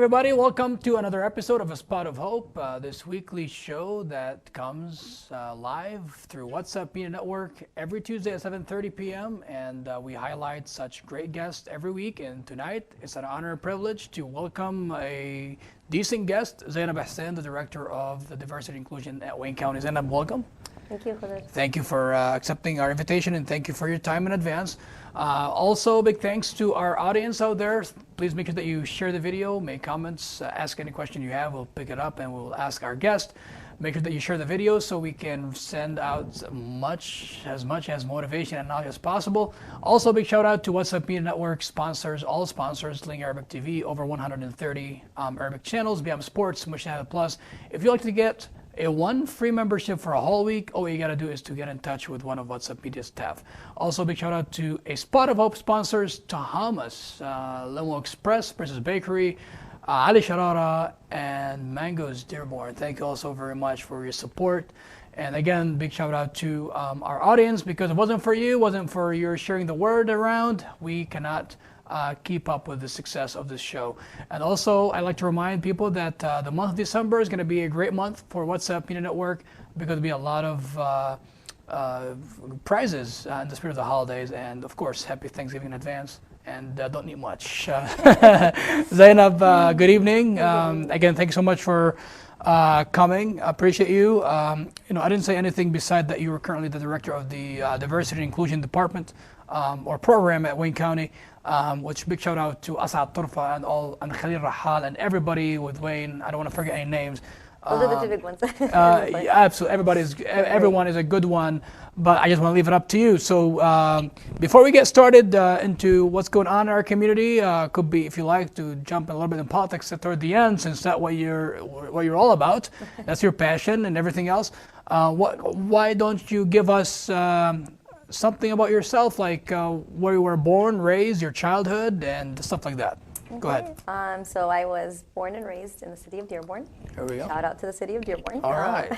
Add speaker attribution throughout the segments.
Speaker 1: everybody. Welcome to another episode of A Spot of Hope, this weekly show that comes live through WhatsApp Media Network every Tuesday at 7:30 p.m. And we highlight such great guests every week. And tonight, it's an honor and privilege to welcome a decent guest, Zaineb Hussein, the Director of the Diversity and Inclusion at Wayne County. Zaineb, welcome.
Speaker 2: Thank you, Khodr.
Speaker 1: Thank you for accepting our invitation, and thank you for your time in advance. Also, big thanks to our audience out there. Please make sure that you share the video, make comments, ask any question you have. We'll pick it up and we'll ask our guest. Make sure that you share the video so we can send out as much as motivation and knowledge as possible. Also, big shout out to WhatsApp Media Network sponsors, all sponsors, Link Arabic TV, over 130 Arabic channels, BM Sports, Mushahed Plus. If you'd like to get one free membership for a whole week, all you gotta do is to get in touch with one of WhatsApp Media staff. Also, big shout out to A Spot of Hope sponsors, Tahamas, Limo Express, Princess Bakery, Ali Sharara, and Mangoes Dearborn. Thank you all so very much for your support. And again, big shout out to our audience, because if it wasn't for you, wasn't for your sharing the word around, we cannot keep up with the success of this show. And also, I'd like to remind people that the month of December is going to be a great month for WhatsApp Media Network, because there'll be a lot of prizes in the spirit of the holidays, and of course, happy Thanksgiving in advance. And don't need much. Zainab, good evening. Again, thank you so much for coming. I appreciate you. I didn't say anything beside that you were currently the director of the Diversity and Inclusion Department or program at Wayne County, which big shout out to Asad Turfa and all, and Khalil Rahal and everybody with Wayne. I don't want to forget any names.
Speaker 2: Those are the two big ones.
Speaker 1: Absolutely, everyone is a good one, but I just want to leave it up to you. So before we get started into what's going on in our community, could be, if you like, to jump a little bit in politics toward the end, since that's what you're all about. That's your passion and everything else. Why don't you give us something about yourself, like where you were born, raised, your childhood, and stuff like that? Go ahead.
Speaker 2: So I was born and raised in the city of Dearborn.
Speaker 1: There we go.
Speaker 2: Shout out to the city of Dearborn.
Speaker 1: All right.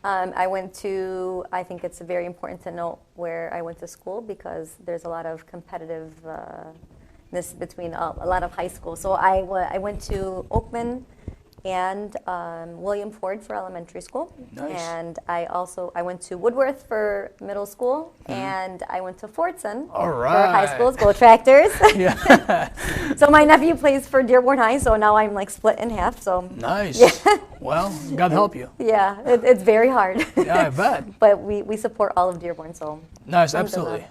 Speaker 2: I went to, I think it's very important to note where I went to school, because there's a lot of competitiveness between a lot of high schools. So I went to Oakman and William Ford for elementary school.
Speaker 1: Nice.
Speaker 2: And I went to Woodworth for middle school, and I went to Fortson for high schools, go Tractors.
Speaker 1: Yeah.
Speaker 2: So my nephew plays for Dearborn High, so now I'm like split in half. So
Speaker 1: nice.
Speaker 2: Yeah.
Speaker 1: Well, God help you.
Speaker 2: Yeah, it's very hard.
Speaker 1: Yeah, I bet.
Speaker 2: But we support all of Dearborn, so.
Speaker 1: Nice, absolutely.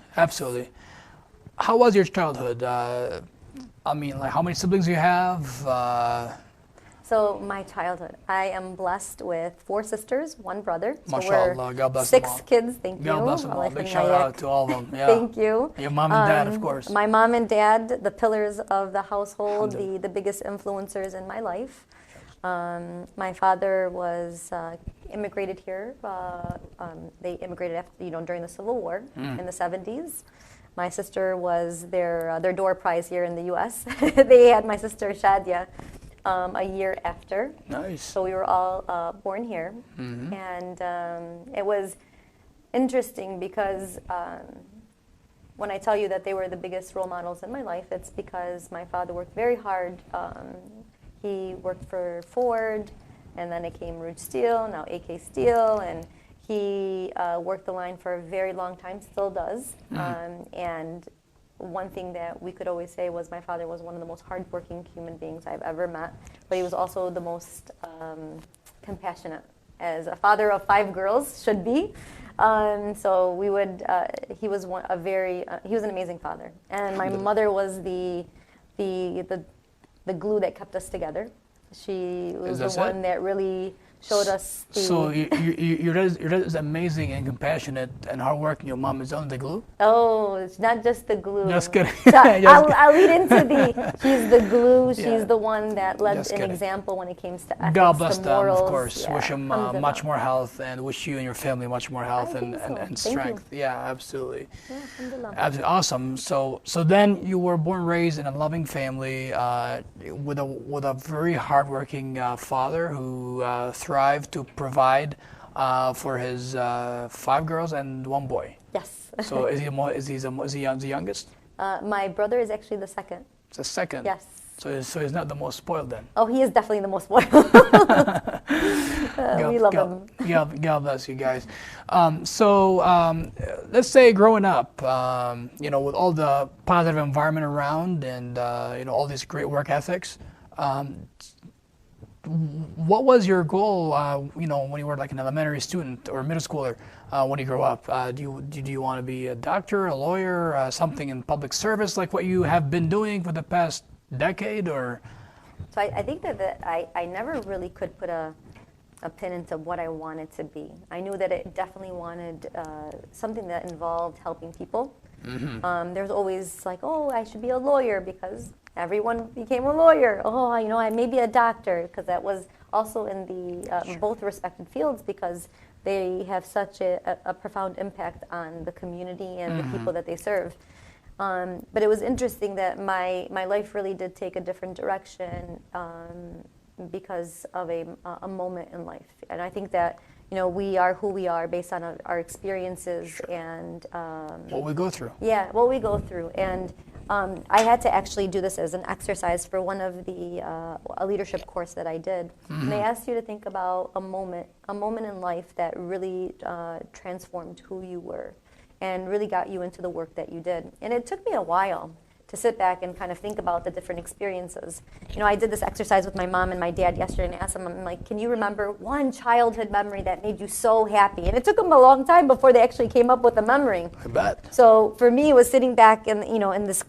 Speaker 1: How was your childhood? How many siblings do you have?
Speaker 2: So my childhood, I am blessed with 4 sisters, 1 brother. So
Speaker 1: MashaAllah, God bless
Speaker 2: 6
Speaker 1: them all.
Speaker 2: kids, thank you.
Speaker 1: God bless them all. Big shout out to all of them. Yeah.
Speaker 2: Thank you.
Speaker 1: Your mom and dad, of course.
Speaker 2: My mom and dad, the pillars of the household, the biggest influencers in my life. My father was immigrated here. They immigrated after, during the Civil War in the 70s. My sister was their door prize here in the U.S. They had my sister Shadia a year after.
Speaker 1: Nice.
Speaker 2: So we were all born here.
Speaker 1: Mm-hmm.
Speaker 2: And it was interesting because when I tell you that they were the biggest role models in my life, it's because my father worked very hard. He worked for Ford, and then it came Rouge Steel, now AK Steel, and he worked the line for a very long time, still does. And one thing that we could always say was my father was one of the most hardworking human beings I've ever met, but he was also the most compassionate, as a father of 5 girls should be. So we would, he was he was an amazing father. And my mother was the glue that kept us together. She was the one that really showed us the...
Speaker 1: So your dad is amazing and compassionate and hardworking. Your mom is on the glue?
Speaker 2: Oh, it's not just the glue.
Speaker 1: Just kidding.
Speaker 2: So I'll lead into she's the glue. She's
Speaker 1: Yeah.
Speaker 2: the one that led
Speaker 1: Just
Speaker 2: an
Speaker 1: kidding.
Speaker 2: example when it came to ethics,
Speaker 1: God bless
Speaker 2: to
Speaker 1: them,
Speaker 2: morals.
Speaker 1: of course.
Speaker 2: Yeah.
Speaker 1: Wish them much more health, and wish you and your family much more health and
Speaker 2: Thank you.
Speaker 1: strength. Yeah, absolutely.
Speaker 2: Yeah, alhamdulillah.
Speaker 1: Absolutely awesome. So then you were born and raised in a loving family with a very hardworking father who thrived to provide for his 5 girls and 1 boy.
Speaker 2: Yes.
Speaker 1: So is he the youngest?
Speaker 2: My brother is actually the second.
Speaker 1: It's the second.
Speaker 2: Yes.
Speaker 1: So he's not the most spoiled then.
Speaker 2: Oh, he is definitely the most spoiled. We love him.
Speaker 1: God bless you guys. Let's say growing up, with all the positive environment around and all these great work ethics, what was your goal? When you were like an elementary student or middle schooler, when you grow up, do you want to be a doctor, a lawyer, something in public service, like what you have been doing for the past decade, or?
Speaker 2: So I think that I never really could put a pin into what I wanted to be. I knew that it definitely wanted something that involved helping people. Mm-hmm. There's always like, oh, I should be a lawyer because everyone became a lawyer. Oh, I may be a doctor, because that was also in the both respected fields, because they have such a profound impact on the community and the people that they serve. But it was interesting that my life really did take a different direction because of a moment in life. And I think that we are who we are based on our experiences and
Speaker 1: what we go through.
Speaker 2: Yeah, what we go through. And I had to actually do this as an exercise for one of the a leadership course that I did. Mm-hmm. And they asked you to think about a moment in life that really transformed who you were and really got you into the work that you did. And it took me a while to sit back and kind of think about the different experiences. I did this exercise with my mom and my dad yesterday, and I asked them, I'm like, can you remember one childhood memory that made you so happy? And it took them a long time before they actually came up with a memory.
Speaker 1: I bet.
Speaker 2: So for me, it was sitting back in this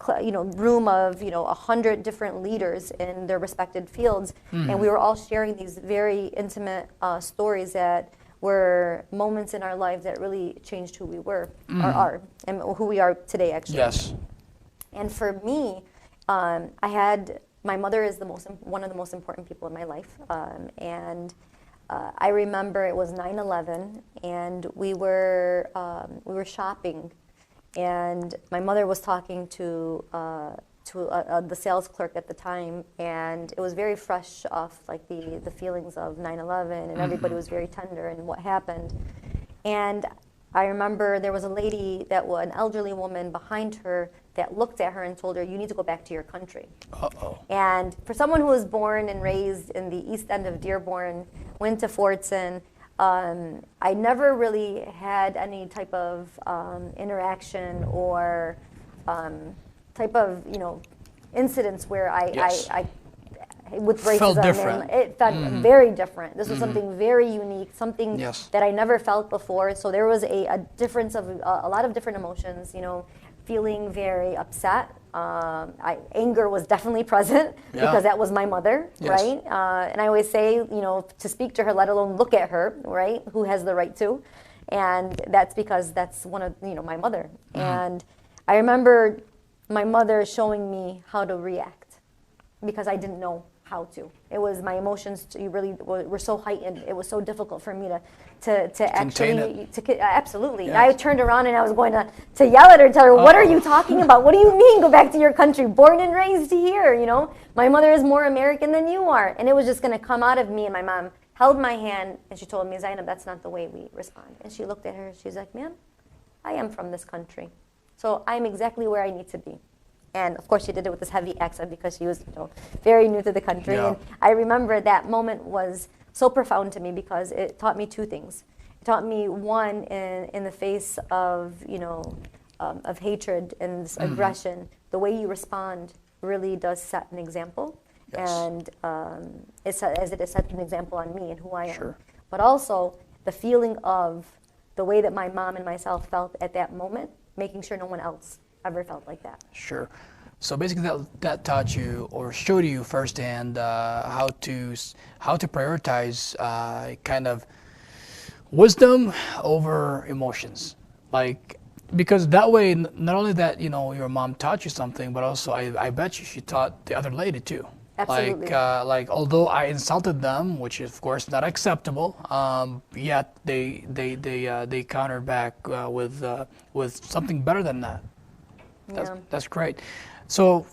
Speaker 2: room of 100 different leaders in their respected fields, and we were all sharing these very intimate stories that were moments in our lives that really changed who we were, or are, and who we are today, actually.
Speaker 1: Yes.
Speaker 2: And for me, my mother is one of the most important people in my life. I remember it was 9/11, and we were shopping, and my mother was talking to the sales clerk at the time, and it was very fresh off like the feelings of 9/11, and everybody was very tender in what happened. And I remember there was a lady an elderly woman behind her that looked at her and told her, you need to go back to your country.
Speaker 1: Uh-oh.
Speaker 2: And for someone who was born and raised in the east end of Dearborn, went to Fortson, I never really had any type of interaction or type of incidents where I with racism.
Speaker 1: Felt different.
Speaker 2: It felt very different. This was something very unique, something that I never felt before. So there was a difference of a lot of different emotions, feeling very upset. Anger was definitely present because that was my mother, right? And I always say, to speak to her, let alone look at her, right? Who has the right to? And that's because that's one of, my mother. And I remember my mother showing me how to react because I didn't know how to. It was my emotions really were so heightened. It was so difficult for me to actually absolutely.
Speaker 1: Yes.
Speaker 2: I turned around and I was going to yell at her and tell her, "What are you talking about? What do you mean go back to your country? Born and raised here, My mother is more American than you are." And it was just going to come out of me, and my mom held my hand and she told me, "Zaineb, that's not the way we respond." And she looked at her, she's like, "Ma'am, I am from this country. So I'm exactly where I need to be." And of course, she did it with this heavy accent because she was, very new to the country. Yeah. And I remember that moment was so profound to me because it taught me two things. It taught me one, in the face of, of hatred and this aggression, the way you respond really does set an example. Yes. And it set an example on me and who I am. Sure. But also the feeling of the way that my mom and myself felt at that moment, making sure no one else ever felt like that.
Speaker 1: Sure. So basically that taught you or showed you firsthand how to prioritize kind of wisdom over emotions. Because that way, not only that, your mom taught you something, but also I bet you she taught the other lady too.
Speaker 2: Absolutely.
Speaker 1: Although I insulted them, which is of course not acceptable, yet they countered back with something better than that. That's great. So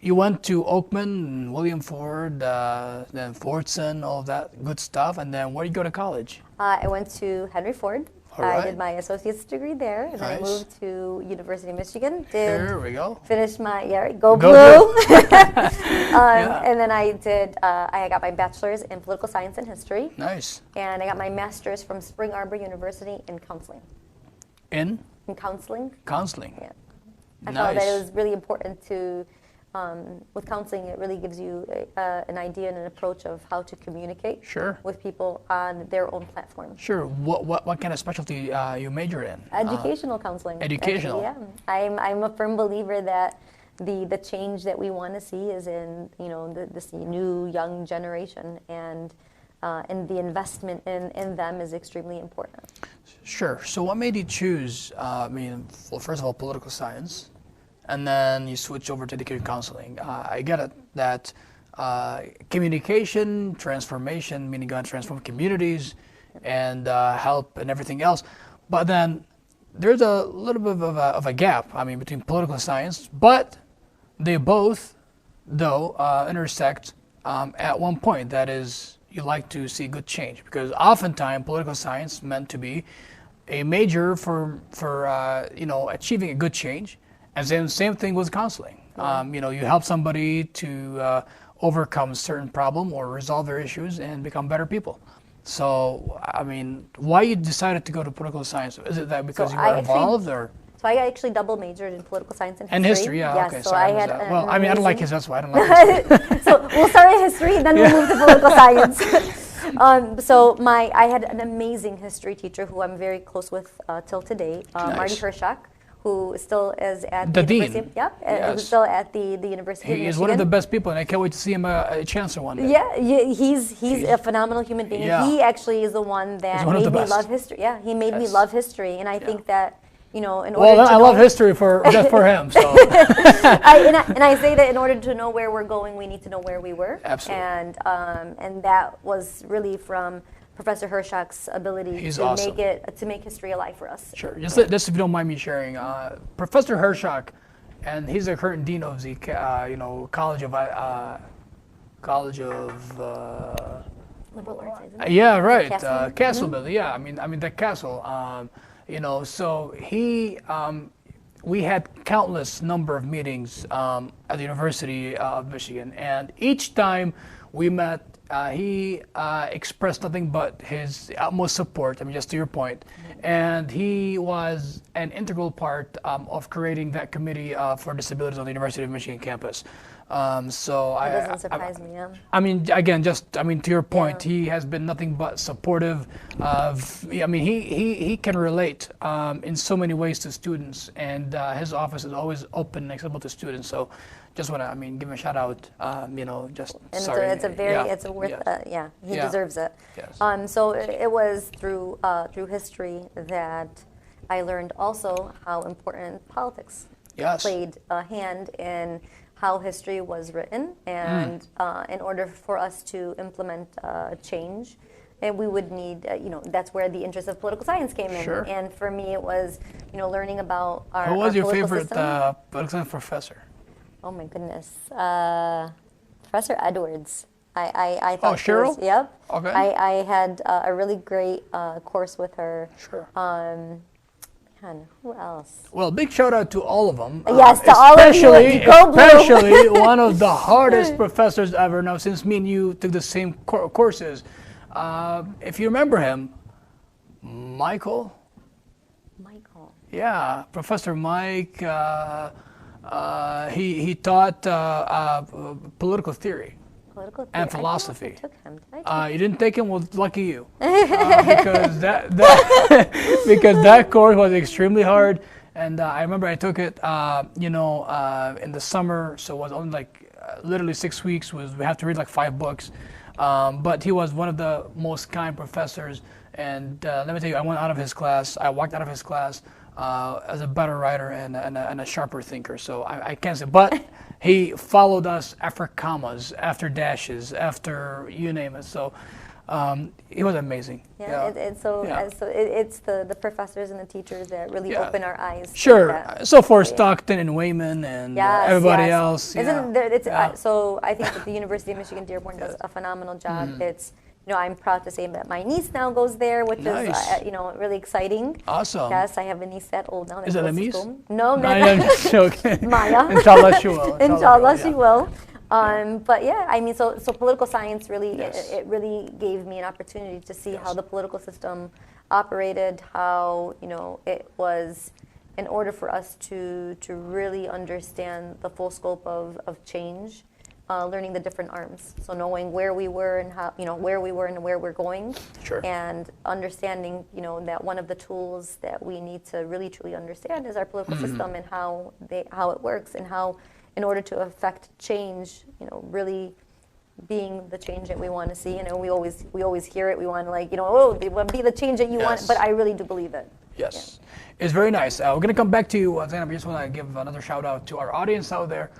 Speaker 1: you went to Oakman, William Ford, then Fortson, all of that good stuff, and then where did you go to college?
Speaker 2: I went to Henry Ford.
Speaker 1: All
Speaker 2: I
Speaker 1: right.
Speaker 2: did my associate's degree there, and I
Speaker 1: Nice.
Speaker 2: moved to University of Michigan.
Speaker 1: Here we go.
Speaker 2: Finished my
Speaker 1: Go
Speaker 2: go blue.
Speaker 1: Yeah.
Speaker 2: And then I got my bachelor's in political science and history,
Speaker 1: Nice.
Speaker 2: and I got my master's from Spring Arbor University in counseling.
Speaker 1: In
Speaker 2: In counseling,
Speaker 1: counseling.
Speaker 2: yeah. I found that it
Speaker 1: Nice.
Speaker 2: was really important to, with counseling, it really gives you an idea and an approach of how to communicate
Speaker 1: Sure.
Speaker 2: with people on their own platform.
Speaker 1: Sure. What kind of specialty you major in?
Speaker 2: Educational counseling.
Speaker 1: Educational.
Speaker 2: Yeah, I'm a firm believer that the change that we want to see is in this new young generation, and the investment in them is extremely important.
Speaker 1: Sure. So what made you choose, well, first of all, political science, and then you switch over to education counseling. I get it that communication, transformation, meaning going to transform communities and help and everything else. But then there's a little bit of a gap, between political science, but they both, though, intersect at one point. That is, you like to see good change, because oftentimes political science meant to be a major for achieving a good change, and same thing with counseling. You help somebody to overcome a certain problem or resolve their issues and become better people. So, why you decided to go to political science? Is it that because you were involved, or?
Speaker 2: So I actually double majored in political science and history.
Speaker 1: And history, yeah,
Speaker 2: yes,
Speaker 1: okay.
Speaker 2: So
Speaker 1: Sorry,
Speaker 2: I had
Speaker 1: well, I don't like history, that's why I don't like history.
Speaker 2: So we'll start at history, then we'll move to political science. So I had an amazing history teacher who I'm very close with till today, Marty
Speaker 1: Nice.
Speaker 2: Hershak, who still is at
Speaker 1: The
Speaker 2: the
Speaker 1: dean.
Speaker 2: University. Yep,
Speaker 1: Yes.
Speaker 2: who's still at the University of
Speaker 1: He
Speaker 2: Michigan.
Speaker 1: is one of the best people, and I can't wait to see him a chancellor one day.
Speaker 2: Yeah, he's a phenomenal human being.
Speaker 1: Yeah.
Speaker 2: He actually is the one that
Speaker 1: He's one of
Speaker 2: made
Speaker 1: the
Speaker 2: me
Speaker 1: best.
Speaker 2: love history. Yeah, he made me
Speaker 1: Yes.
Speaker 2: love history, and I think that in order
Speaker 1: Well,
Speaker 2: to
Speaker 1: I love
Speaker 2: know-
Speaker 1: history just for him. So
Speaker 2: and I say that in order to know where we're going, we need to know where we were.
Speaker 1: Absolutely.
Speaker 2: And that was really from Professor Hershak's ability
Speaker 1: He's
Speaker 2: to
Speaker 1: awesome.
Speaker 2: make history alive for us.
Speaker 1: sure, just if you don't mind me sharing, Professor Hershak, and he's the current dean of the College of.
Speaker 2: Liberal arts, isn't it?
Speaker 1: Yeah, right.
Speaker 2: Castle?
Speaker 1: Castle building. Yeah, the castle. So we had countless number of meetings at the University of Michigan, and each time we met, he expressed nothing but his utmost support. Just to your point, and he was an integral part of creating that committee for disabilities on the University of Michigan campus.
Speaker 2: That doesn't surprise me. Yeah.
Speaker 1: Again, to your point, he has been nothing but supportive of. He can relate in so many ways to students, and his office is always open and accessible to students. So, just want to, give him a shout out. Just
Speaker 2: And
Speaker 1: sorry.
Speaker 2: he deserves it.
Speaker 1: Yes.
Speaker 2: So it was through history that I learned also how important politics
Speaker 1: Yes.
Speaker 2: played a hand in how history was written, and in order for us to implement change, and we would need, that's where the interest of political science came in.
Speaker 1: Sure.
Speaker 2: And for me, it was, learning about our
Speaker 1: Who was
Speaker 2: our
Speaker 1: your
Speaker 2: political
Speaker 1: favorite
Speaker 2: system.
Speaker 1: political science professor?
Speaker 2: Oh my goodness, Professor Edwards. I thought she
Speaker 1: Cheryl?
Speaker 2: was, yep.
Speaker 1: Okay.
Speaker 2: I had a really great course with her.
Speaker 1: Sure.
Speaker 2: Who else?
Speaker 1: Well, big shout out to all of them.
Speaker 2: Yes, to all of you. Go Blue.
Speaker 1: Especially one of the hardest professors ever. Now, since me and you took the same courses, if you remember him, Michael. Yeah, Professor Mike. He taught political theory. And philosophy.
Speaker 2: I took him. Did I take
Speaker 1: You didn't take him? Well, lucky you. Because that course was extremely hard. And I remember I took it, in the summer, so it was only literally 6 weeks. We have to read 5 books. But he was one of the most kind professors. And let me tell you, I walked out of his class as a better writer and a sharper thinker. So I can't say, but he followed us after commas, after dashes, after you name it. So he was amazing.
Speaker 2: It's the professors and the teachers that really open our eyes.
Speaker 1: Sure. So for Stockton and Wayman and everybody else.
Speaker 2: Isn't there, so I think that the University of Michigan Dearborn does a phenomenal job. I'm proud to say that my niece now goes there, which
Speaker 1: Nice.
Speaker 2: is, really exciting.
Speaker 1: Awesome.
Speaker 2: Yes, I have a niece that old now. That
Speaker 1: Is it
Speaker 2: goes
Speaker 1: a
Speaker 2: to
Speaker 1: niece?
Speaker 2: school. No,
Speaker 1: No,
Speaker 2: not
Speaker 1: I'm just joking.
Speaker 2: Maya.
Speaker 1: Inshallah she will.
Speaker 2: Inshallah, she
Speaker 1: yeah.
Speaker 2: will. But yeah, I mean, so political science really,
Speaker 1: Yes.
Speaker 2: it really gave me an opportunity to see
Speaker 1: Yes.
Speaker 2: how the political system operated, how, it was in order for us to really understand the full scope of change, learning the different arms. So knowing where we were and how, where we were and where we're going.
Speaker 1: Sure.
Speaker 2: And understanding, that one of the tools that we need to really truly understand is our political system and how it works, and how, in order to affect change, really being the change that we want to see. We always hear it. We want to be the change that you want,
Speaker 1: Yes.
Speaker 2: but I really do believe it.
Speaker 1: Yes. It's very nice. We're going to come back to you, Zainab. I just want to give another shout out to our audience out there.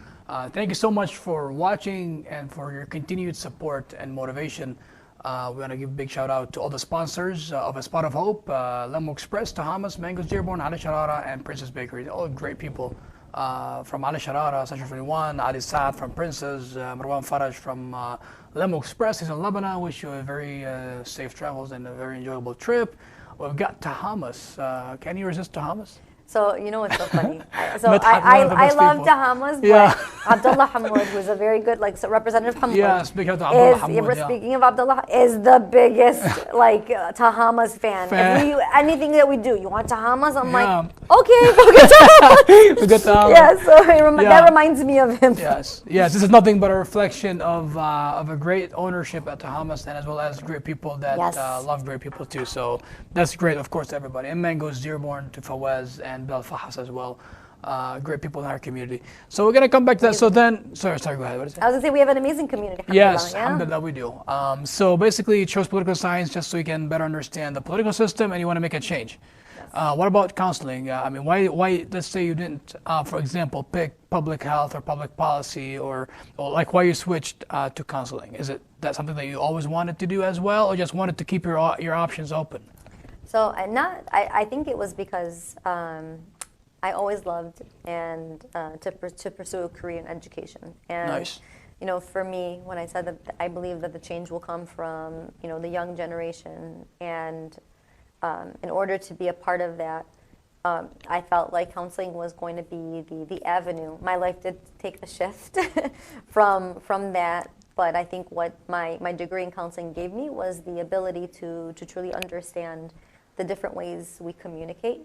Speaker 1: Thank you so much for watching and for your continued support and motivation. We want to give a big shout out to all the sponsors of A Spot of Hope, Lemo Express, Tahamas, Mangoes Dearborn, Ali Sharara, and Princess Bakery. All great people from Ali Sharara, Section 21, Ali Saad from Princess, Marwan Faraj from Lemo Express. He's in Lebanon. Wish you a very safe travels and a very enjoyable trip. We've got Tahamas. Can you resist Tahamas?
Speaker 2: So, what's so funny? I
Speaker 1: best
Speaker 2: love
Speaker 1: people.
Speaker 2: Tahamas, but
Speaker 1: Yeah.
Speaker 2: Abdullah Hamoud, who's a very good, Representative Hamoud.
Speaker 1: Yeah, speaking of Abdullah Hamoud, yeah.
Speaker 2: Speaking of Abdullah, is the biggest, Tahamas fan. Anything that we do, you want Tahamas? I'm
Speaker 1: Yeah.
Speaker 2: like, okay, go get Tahamas.
Speaker 1: We got Tahamas.
Speaker 2: Yeah, so
Speaker 1: Yeah.
Speaker 2: that reminds me of him.
Speaker 1: Yes, this is nothing but a reflection of a great ownership at Tahamas, and as well as great people that
Speaker 2: Yes.
Speaker 1: love great people too. So that's great, of course, to everybody. And Mangoes Dearborn, to Fawaz and Bel Fahas as well. Great people in our community. So we're gonna come back to that. So then, sorry, go ahead. What is it?
Speaker 2: I was going to say, we have an amazing community.
Speaker 1: Yes,
Speaker 2: yeah?
Speaker 1: alhamdulillah, we do. So basically, it shows political science just so you can better understand the political system and you want to make a change. What about counseling? I mean, why? Let's say you didn't, for example, pick public health or public policy, or like why you switched to counseling? Is it that something that you always wanted to do as well, or just wanted to keep your options open?
Speaker 2: So I think it was because I always loved and to pursue a career in education. And
Speaker 1: Nice.
Speaker 2: for me, when I said that I believe that the change will come from the young generation, and in order to be a part of that, I felt like counseling was going to be the avenue. My life did take a shift from that, but I think what my degree in counseling gave me was the ability to truly understand the different ways we communicate,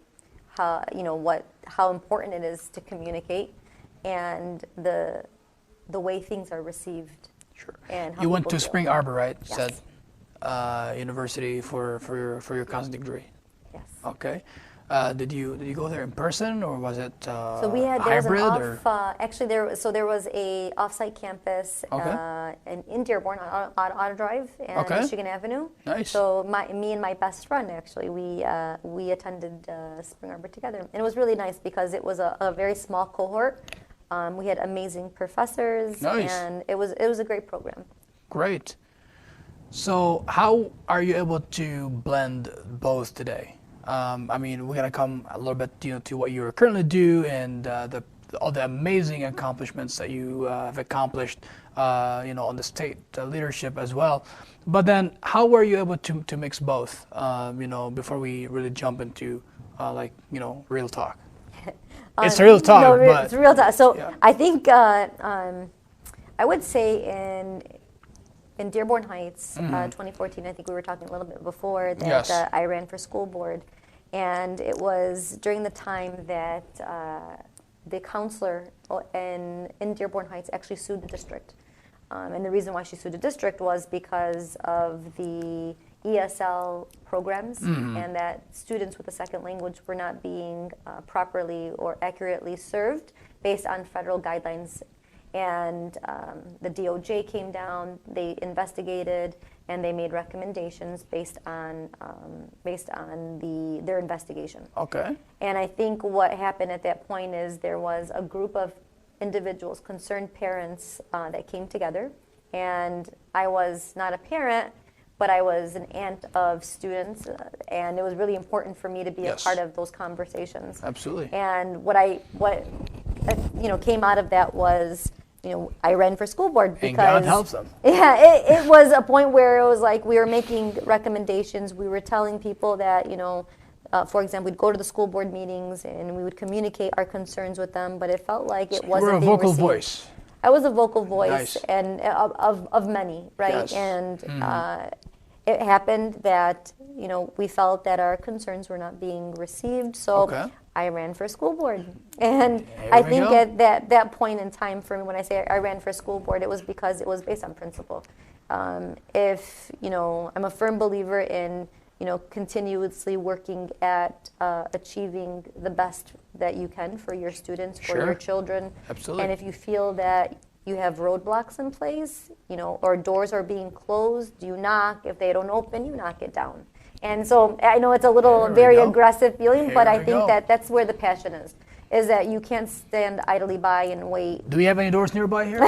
Speaker 2: how important it is to communicate, and the way things are received.
Speaker 1: Sure.
Speaker 2: And how
Speaker 1: You went
Speaker 2: people
Speaker 1: to
Speaker 2: feel.
Speaker 1: Spring Arbor, right?
Speaker 2: Yes.
Speaker 1: Said university for your counseling degree.
Speaker 2: Yes.
Speaker 1: Okay. Did you go there in person, or was it
Speaker 2: So we had there was
Speaker 1: hybrid?
Speaker 2: an actually there was a offsite campus
Speaker 1: Okay.
Speaker 2: in Dearborn on Auto Drive and
Speaker 1: Okay.
Speaker 2: Michigan Avenue.
Speaker 1: Nice.
Speaker 2: So me and my best friend actually we attended Spring Arbor together, and it was really nice because it was a very small cohort. We had amazing professors,
Speaker 1: Nice.
Speaker 2: and it was a great program.
Speaker 1: Great. So how are you able to blend both today? I mean, we're gonna come a little bit, to what you currently do and all the amazing accomplishments that you have accomplished, on the state leadership as well. But then, how were you able to mix both? Before we really jump into real talk. It's real talk,
Speaker 2: No,
Speaker 1: but
Speaker 2: it's real talk. So
Speaker 1: yeah.
Speaker 2: I think I would say in Dearborn Heights, 2014, I think we were talking a little bit before that
Speaker 1: Yes.
Speaker 2: I ran for school board, and it was during the time that the counselor in Dearborn Heights actually sued the district. And the reason why she sued the district was because of the ESL programs, and that students with a second language were not being properly or accurately served based on federal guidelines. And the DOJ came down, they investigated, and they made recommendations based on their investigation.
Speaker 1: Okay.
Speaker 2: And I think what happened at that point is there was a group of individuals, concerned parents, that came together. And I was not a parent, but I was an aunt of students, and it was really important for me to be
Speaker 1: Yes.
Speaker 2: a part of those conversations.
Speaker 1: Absolutely.
Speaker 2: And what came out of that was I ran for school board because
Speaker 1: And God helps them.
Speaker 2: Yeah, it was a point where it was like we were making recommendations. We were telling people that, for example, we'd go to the school board meetings and we would communicate our concerns with them, but it felt like it
Speaker 1: So
Speaker 2: wasn't
Speaker 1: you were a
Speaker 2: being
Speaker 1: vocal
Speaker 2: received.
Speaker 1: voice.
Speaker 2: I was a vocal voice,
Speaker 1: Nice.
Speaker 2: and of many, right?
Speaker 1: Yes.
Speaker 2: And it happened that we felt that our concerns were not being received, so
Speaker 1: Okay.
Speaker 2: I ran for school board. And
Speaker 1: Here
Speaker 2: I
Speaker 1: we
Speaker 2: think
Speaker 1: go.
Speaker 2: at that point in time for me, when I say I ran for school board, it was because it was based on principle. If I'm a firm believer in continuously working at achieving the best that you can for your students, for
Speaker 1: Sure.
Speaker 2: your children.
Speaker 1: Absolutely.
Speaker 2: And if you feel that you have roadblocks in place, or doors are being closed, you knock. If they don't open, you knock it down. And so I know it's a little
Speaker 1: There we
Speaker 2: very
Speaker 1: go.
Speaker 2: aggressive feeling, but
Speaker 1: Here
Speaker 2: I
Speaker 1: we
Speaker 2: think
Speaker 1: go.
Speaker 2: that that's where the passion is that you can't stand idly by and wait.
Speaker 1: Do we have any doors nearby here?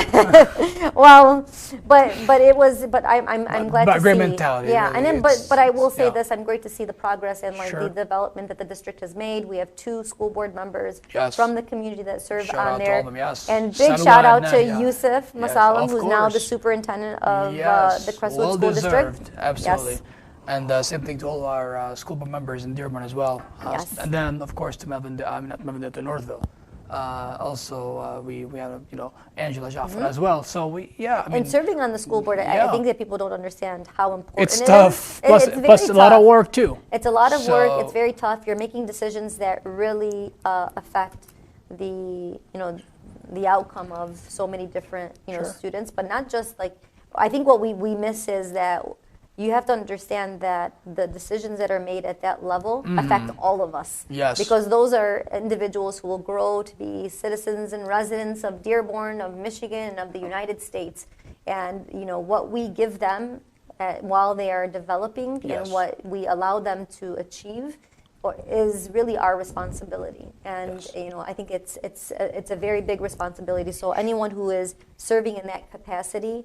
Speaker 2: Well, but I'm glad
Speaker 1: but
Speaker 2: to
Speaker 1: great
Speaker 2: see.
Speaker 1: mentality,
Speaker 2: Yeah,
Speaker 1: really.
Speaker 2: and then
Speaker 1: It's-
Speaker 2: but I will say
Speaker 1: yeah.
Speaker 2: this: I'm great to see the progress and
Speaker 1: Sure.
Speaker 2: the development that the district has made. We have 2 school board members
Speaker 1: Yes.
Speaker 2: from the community that serve
Speaker 1: Shout
Speaker 2: on
Speaker 1: out to
Speaker 2: there.
Speaker 1: all of them, yes.
Speaker 2: And big
Speaker 1: Salwa
Speaker 2: shout out
Speaker 1: and
Speaker 2: to
Speaker 1: Nahya.
Speaker 2: Yusuf
Speaker 1: Yes,
Speaker 2: Masalam,
Speaker 1: of
Speaker 2: who's now the
Speaker 1: course.
Speaker 2: superintendent of
Speaker 1: Yes,
Speaker 2: the Crestwood
Speaker 1: well
Speaker 2: School
Speaker 1: deserved.
Speaker 2: District.
Speaker 1: Absolutely.
Speaker 2: Yes.
Speaker 1: And same thing to all our school board members in Dearborn as well.
Speaker 2: Yes.
Speaker 1: And then, of course, to not Melvin, to Northville. Also, we had Angela Jaffa as well. So I mean,
Speaker 2: And serving on the school board, I
Speaker 1: yeah.
Speaker 2: think that people don't understand how important
Speaker 1: it's
Speaker 2: it
Speaker 1: tough.
Speaker 2: is.
Speaker 1: Plus,
Speaker 2: It's
Speaker 1: plus a
Speaker 2: very
Speaker 1: lot of
Speaker 2: tough.
Speaker 1: work too.
Speaker 2: It's a lot of work.
Speaker 1: So-
Speaker 2: It's very tough. You're making decisions that really affect the outcome of so many different
Speaker 1: Sure.
Speaker 2: students, but not just like. I think what we miss is that you have to understand that the decisions that are made at that level affect all of us.
Speaker 1: Yes.
Speaker 2: Because those are individuals who will grow to be citizens and residents of Dearborn, of Michigan, and of the United States. And what we give them while they are developing
Speaker 1: Yes.
Speaker 2: and what we allow them to achieve is really our responsibility. And
Speaker 1: Yes.
Speaker 2: I think it's a very big responsibility. So anyone who is serving in that capacity,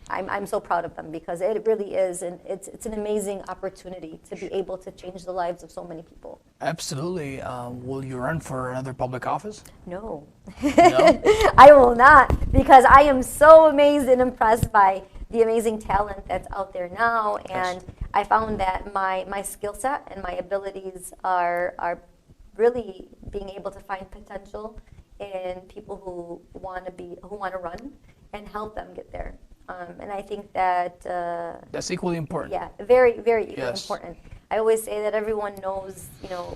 Speaker 2: I'm so proud of them because it really is, and it's an amazing opportunity to be able to change the lives of so many people.
Speaker 1: Absolutely. Will you run for another public office?
Speaker 2: No,
Speaker 1: No?
Speaker 2: I will not, because I am so amazed and impressed by the amazing talent that's out there now, and I found that my skill set and my abilities are really being able to find potential in people who want to run and help them get there. And I think that
Speaker 1: That's equally important.
Speaker 2: yeah, very, very
Speaker 1: Yes.
Speaker 2: important. I always say that everyone knows,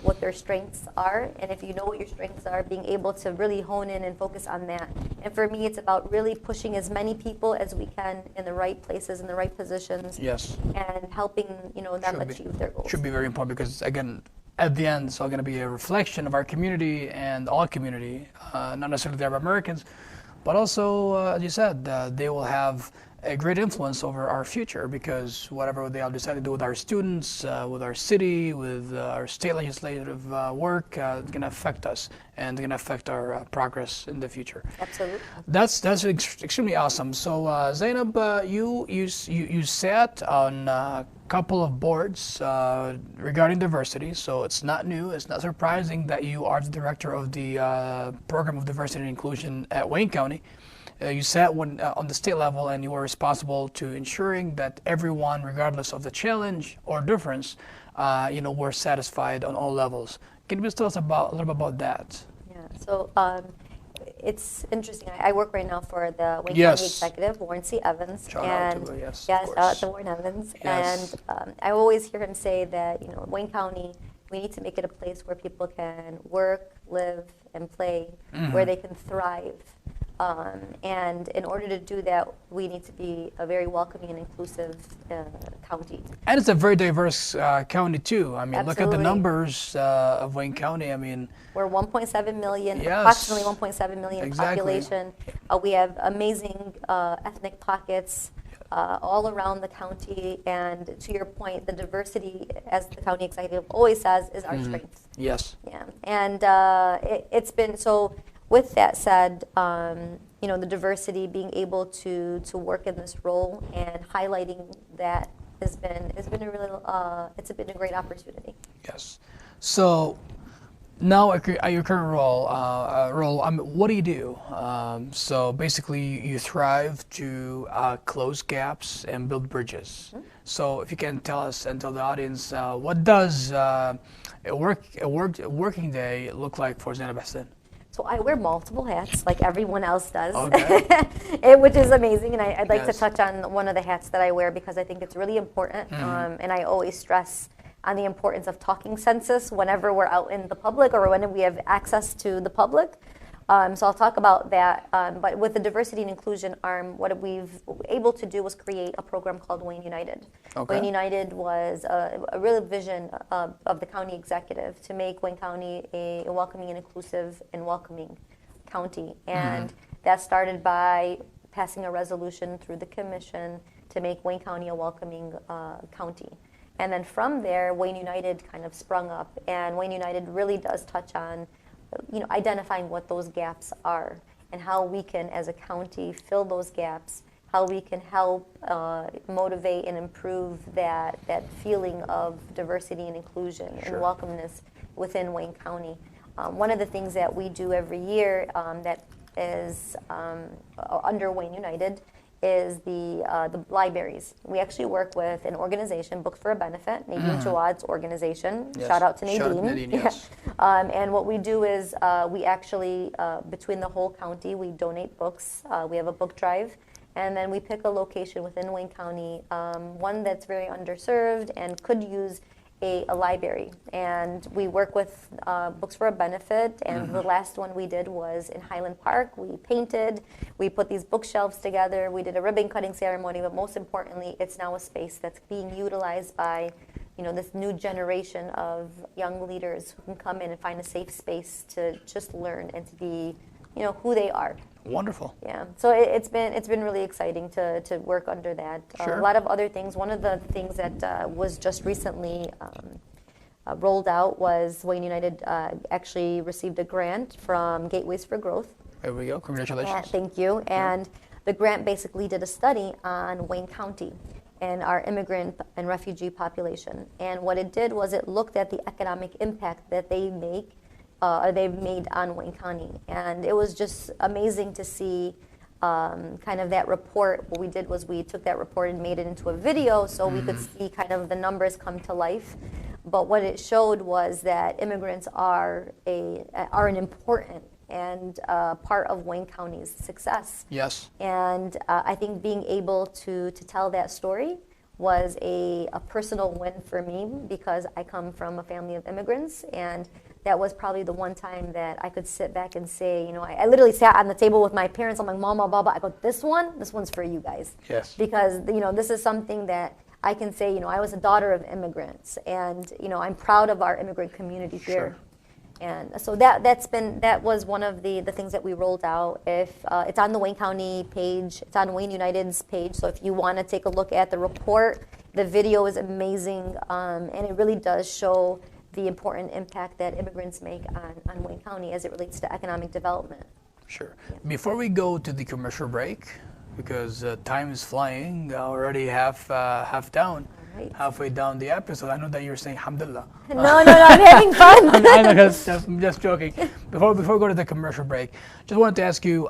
Speaker 2: what their strengths are, and if you know what your strengths are, being able to really hone in and focus on that. And for me, it's about really pushing as many people as we can in the right places, in the right positions,
Speaker 1: Yes.
Speaker 2: and helping, them
Speaker 1: Should be.
Speaker 2: achieve their goals.
Speaker 1: Should be very important because, again, at the end, it's all going to be a reflection of our community and all community, not necessarily the Arab Americans, but also, as you said, they will have a great influence over our future because whatever they all decide to do with our students, with our city, with our state legislative work, it's going to affect us and it's going to affect our progress in the future.
Speaker 2: Absolutely.
Speaker 1: That's extremely awesome. So Zaineb, you sat on a couple of boards regarding diversity. So it's not new. It's not surprising that you are the director of the program of diversity and inclusion at Wayne County. You sat on the state level, and you were responsible to ensuring that everyone, regardless of the challenge or difference, were satisfied on all levels. Can you just tell us a little bit about that?
Speaker 2: Yeah. So it's interesting. I work right now for the Wayne
Speaker 1: Yes.
Speaker 2: County Executive, Warren C. Evans.
Speaker 1: Shout out to her, yes, of
Speaker 2: Yes, shout out
Speaker 1: course.
Speaker 2: to Warren Evans.
Speaker 1: Yes.
Speaker 2: And I always hear him say that, Wayne County, we need to make it a place where people can work, live, and play, where they can thrive. And in order to do that, we need to be a very welcoming and inclusive county.
Speaker 1: And it's a very diverse county too. I mean, look at the
Speaker 2: Absolutely.
Speaker 1: numbers of Wayne County. I mean,
Speaker 2: We're 1.7 million,
Speaker 1: Yes.
Speaker 2: approximately 1.7 million
Speaker 1: Exactly.
Speaker 2: population. We have amazing ethnic pockets all around the county. And to your point, the diversity, as the county executive always says, is our strength.
Speaker 1: yes,
Speaker 2: Yeah, and it's been so. With that said, the diversity, being able to work in this role and highlighting that has been a real it's been a great opportunity.
Speaker 1: yes. So Now, at your current role, what do you do? So basically, you thrive to close gaps and build bridges. So if you can tell us and tell the audience, what does a working day look like for Zaineb Hussein?
Speaker 2: So I wear multiple hats, like everyone else does,
Speaker 1: Okay.
Speaker 2: which is amazing. And I'd like to
Speaker 1: Yes.
Speaker 2: touch on one of the hats that I wear because I think it's really important. And I always stress on the importance of talking census whenever we're out in the public or when we have access to the public. So I'll talk about that. But with the diversity and inclusion arm, what we've able to do was create a program called Wain United.
Speaker 1: Okay.
Speaker 2: Wain United was a real vision of the county executive to make Wayne County a welcoming and inclusive and welcoming county. And that started by passing a resolution through the commission to make Wayne County a welcoming county. And then from there, Wain United kind of sprung up, and Wain United really does touch on, identifying what those gaps are and how we can, as a county, fill those gaps, how we can help motivate and improve that feeling of diversity and inclusion and welcomeness within Wayne County. One of the things that we do every year that is under Wain United is the libraries. We actually work with an organization, Books for a Benefit, Nadine Jawad's organization.
Speaker 1: Yes.
Speaker 2: Shout out to Nadine.
Speaker 1: Shout out to Nadine, yes.
Speaker 2: And what we do is we actually, between the whole county, we donate books. We have a book drive. And then we pick a location within Wayne County, one that's very underserved and could use a library. And we work with Books for a Benefit, and the last one we did was in Highland Park. We painted, we put these bookshelves together, we did a ribbon cutting ceremony, but most importantly, it's now a space that's being utilized by this new generation of young leaders who can come in and find a safe space to just learn and to be, who they are.
Speaker 1: Wonderful.
Speaker 2: Yeah, so it's been really exciting to work under that.
Speaker 1: Sure.
Speaker 2: A lot of other things. One of the things that was just recently rolled out was Wain United actually received a grant from Gateways for Growth.
Speaker 1: There we go. Congratulations.
Speaker 2: Thank you. And the grant basically did a study on Wayne County and our immigrant and refugee population. And what it did was it looked at the economic impact that they've made on Wayne County. And it was just amazing to see kind of that report. What we did was we took that report and made it into a video so we could see kind of the numbers come to life. But what it showed was that immigrants are an important and part of Wayne County's success.
Speaker 1: Yes.
Speaker 2: And I think being able to tell that story was a personal win for me because I come from a family of immigrants, and that was probably the one time that I could sit back and say, I literally sat on the table with my parents. I'm like, Mama, Baba, I go, this one's for you guys.
Speaker 1: Yes.
Speaker 2: Because, this is something that I can say, I was a daughter of immigrants, and, I'm proud of our immigrant community here.
Speaker 1: Sure.
Speaker 2: And so that was one of the things that we rolled out. If it's on the Wayne County page, it's on Wain United's page. So if you want to take a look at the report, the video is amazing, and it really does show the important impact that immigrants make on Wayne County as it relates to economic development.
Speaker 1: Sure. Yeah. Before we go to the commercial break, because time is flying, already half down. Right. Halfway down the episode, I know that you're saying alhamdulillah.
Speaker 2: No, I'm having fun.
Speaker 1: I'm just joking. Before we go to the commercial break, just wanted to ask you,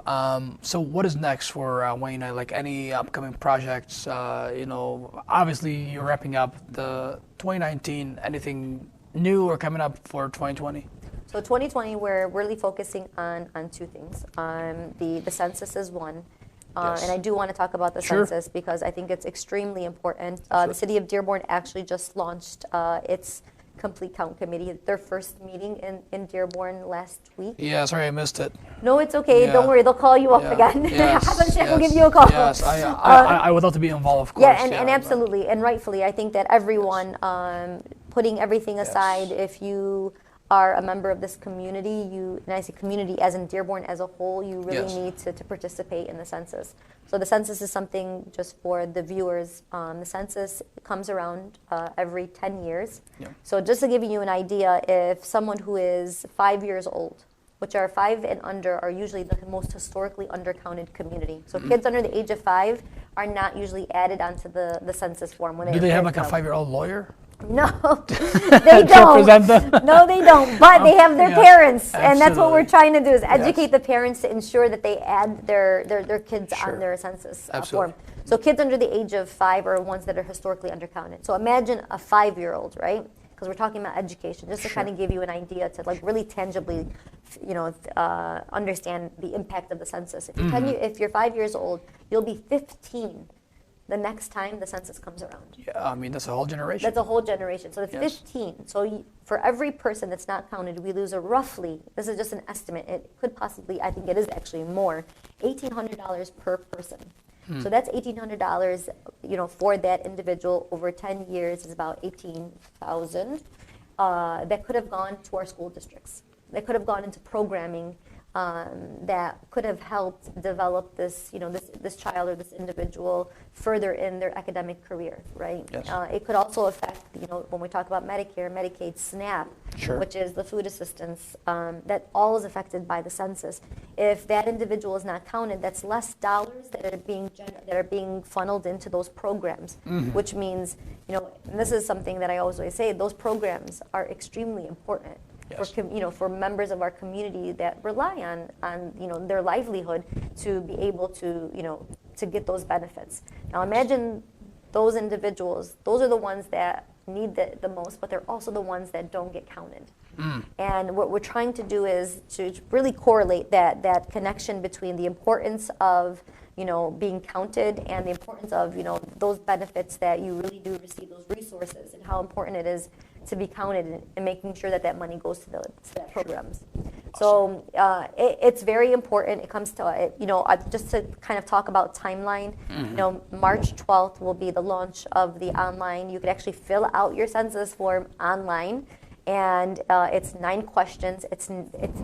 Speaker 1: so what is next for Wain? Like any upcoming projects? Obviously you're wrapping up the 2019. Anything new or coming up for 2020?
Speaker 2: So 2020, we're really focusing on two things. The census is one.
Speaker 1: Yes.
Speaker 2: And I do want to talk about the census because I think it's extremely important. The city of Dearborn actually just launched its complete count committee, their first meeting in Dearborn last week.
Speaker 1: Yeah, sorry I missed it.
Speaker 2: No, it's okay. Don't worry, they'll call you up again. We'll give you a call.
Speaker 1: Yes, I would love to be involved, of course.
Speaker 2: Yeah, and absolutely, and rightfully, I think that everyone, putting everything aside, if you are a member of this community, and I say community as in Dearborn as a whole, you really need to participate in the census. So the census is something just for the viewers. The census comes around every 10 years. Yeah. So just to give you an idea, if someone who is 5 years old, which are 5 and under, are usually the most historically undercounted community. So kids under the age of 5 are not usually added onto the census form.
Speaker 1: Do they have like a 5-year-old lawyer?
Speaker 2: No, they don't.
Speaker 1: Represent them?
Speaker 2: No, they don't. But they have their parents, and that's what we're
Speaker 1: absolutely.
Speaker 2: trying to do: is educate the parents to ensure that they add their kids
Speaker 1: Sure.
Speaker 2: on their census
Speaker 1: Absolutely.
Speaker 2: form. So kids under the age of 5 are ones that are historically undercounted. So imagine a 5-year-old, right? Because we're talking about education, just to
Speaker 1: Sure.
Speaker 2: kind of give you an idea to like really tangibly, understand the impact of the census. If you're, if you're 5 years old, you'll be 15 the next time the census comes around.
Speaker 1: Yeah, I mean, that's a whole generation.
Speaker 2: That's a whole generation. So it's
Speaker 1: Yes.
Speaker 2: 15. So for every person that's not counted, we lose a roughly, this is just an estimate, it could possibly, I think it is actually more, $1,800 per person. So that's $1,800, for that individual over 10 years is about 18,000 that could have gone to our school districts. That could have gone into programming that could have helped develop this, this child or this individual further in their academic career, right?
Speaker 1: Yes.
Speaker 2: It could also affect, when we talk about Medicare, Medicaid, SNAP,
Speaker 1: Sure.
Speaker 2: which is the food assistance, that all is affected by the census. If that individual is not counted, that's less dollars that are being funneled into those programs, which means, and this is something that I always say, those programs are extremely important.
Speaker 1: Yes.
Speaker 2: For members of our community that rely on their livelihood to be able to to get those benefits. Now imagine those individuals; those are the ones that need the most, but they're also the ones that don't get counted. And what we're trying to do is to really correlate that connection between the importance of being counted and the importance of those benefits that you really do receive, those resources, and how important it is to be counted and making sure that money goes to that programs. So it's very important. It comes to just to kind of talk about timeline. March 12th will be the launch of the online. You could actually fill out your census form online. And it's 9 questions. It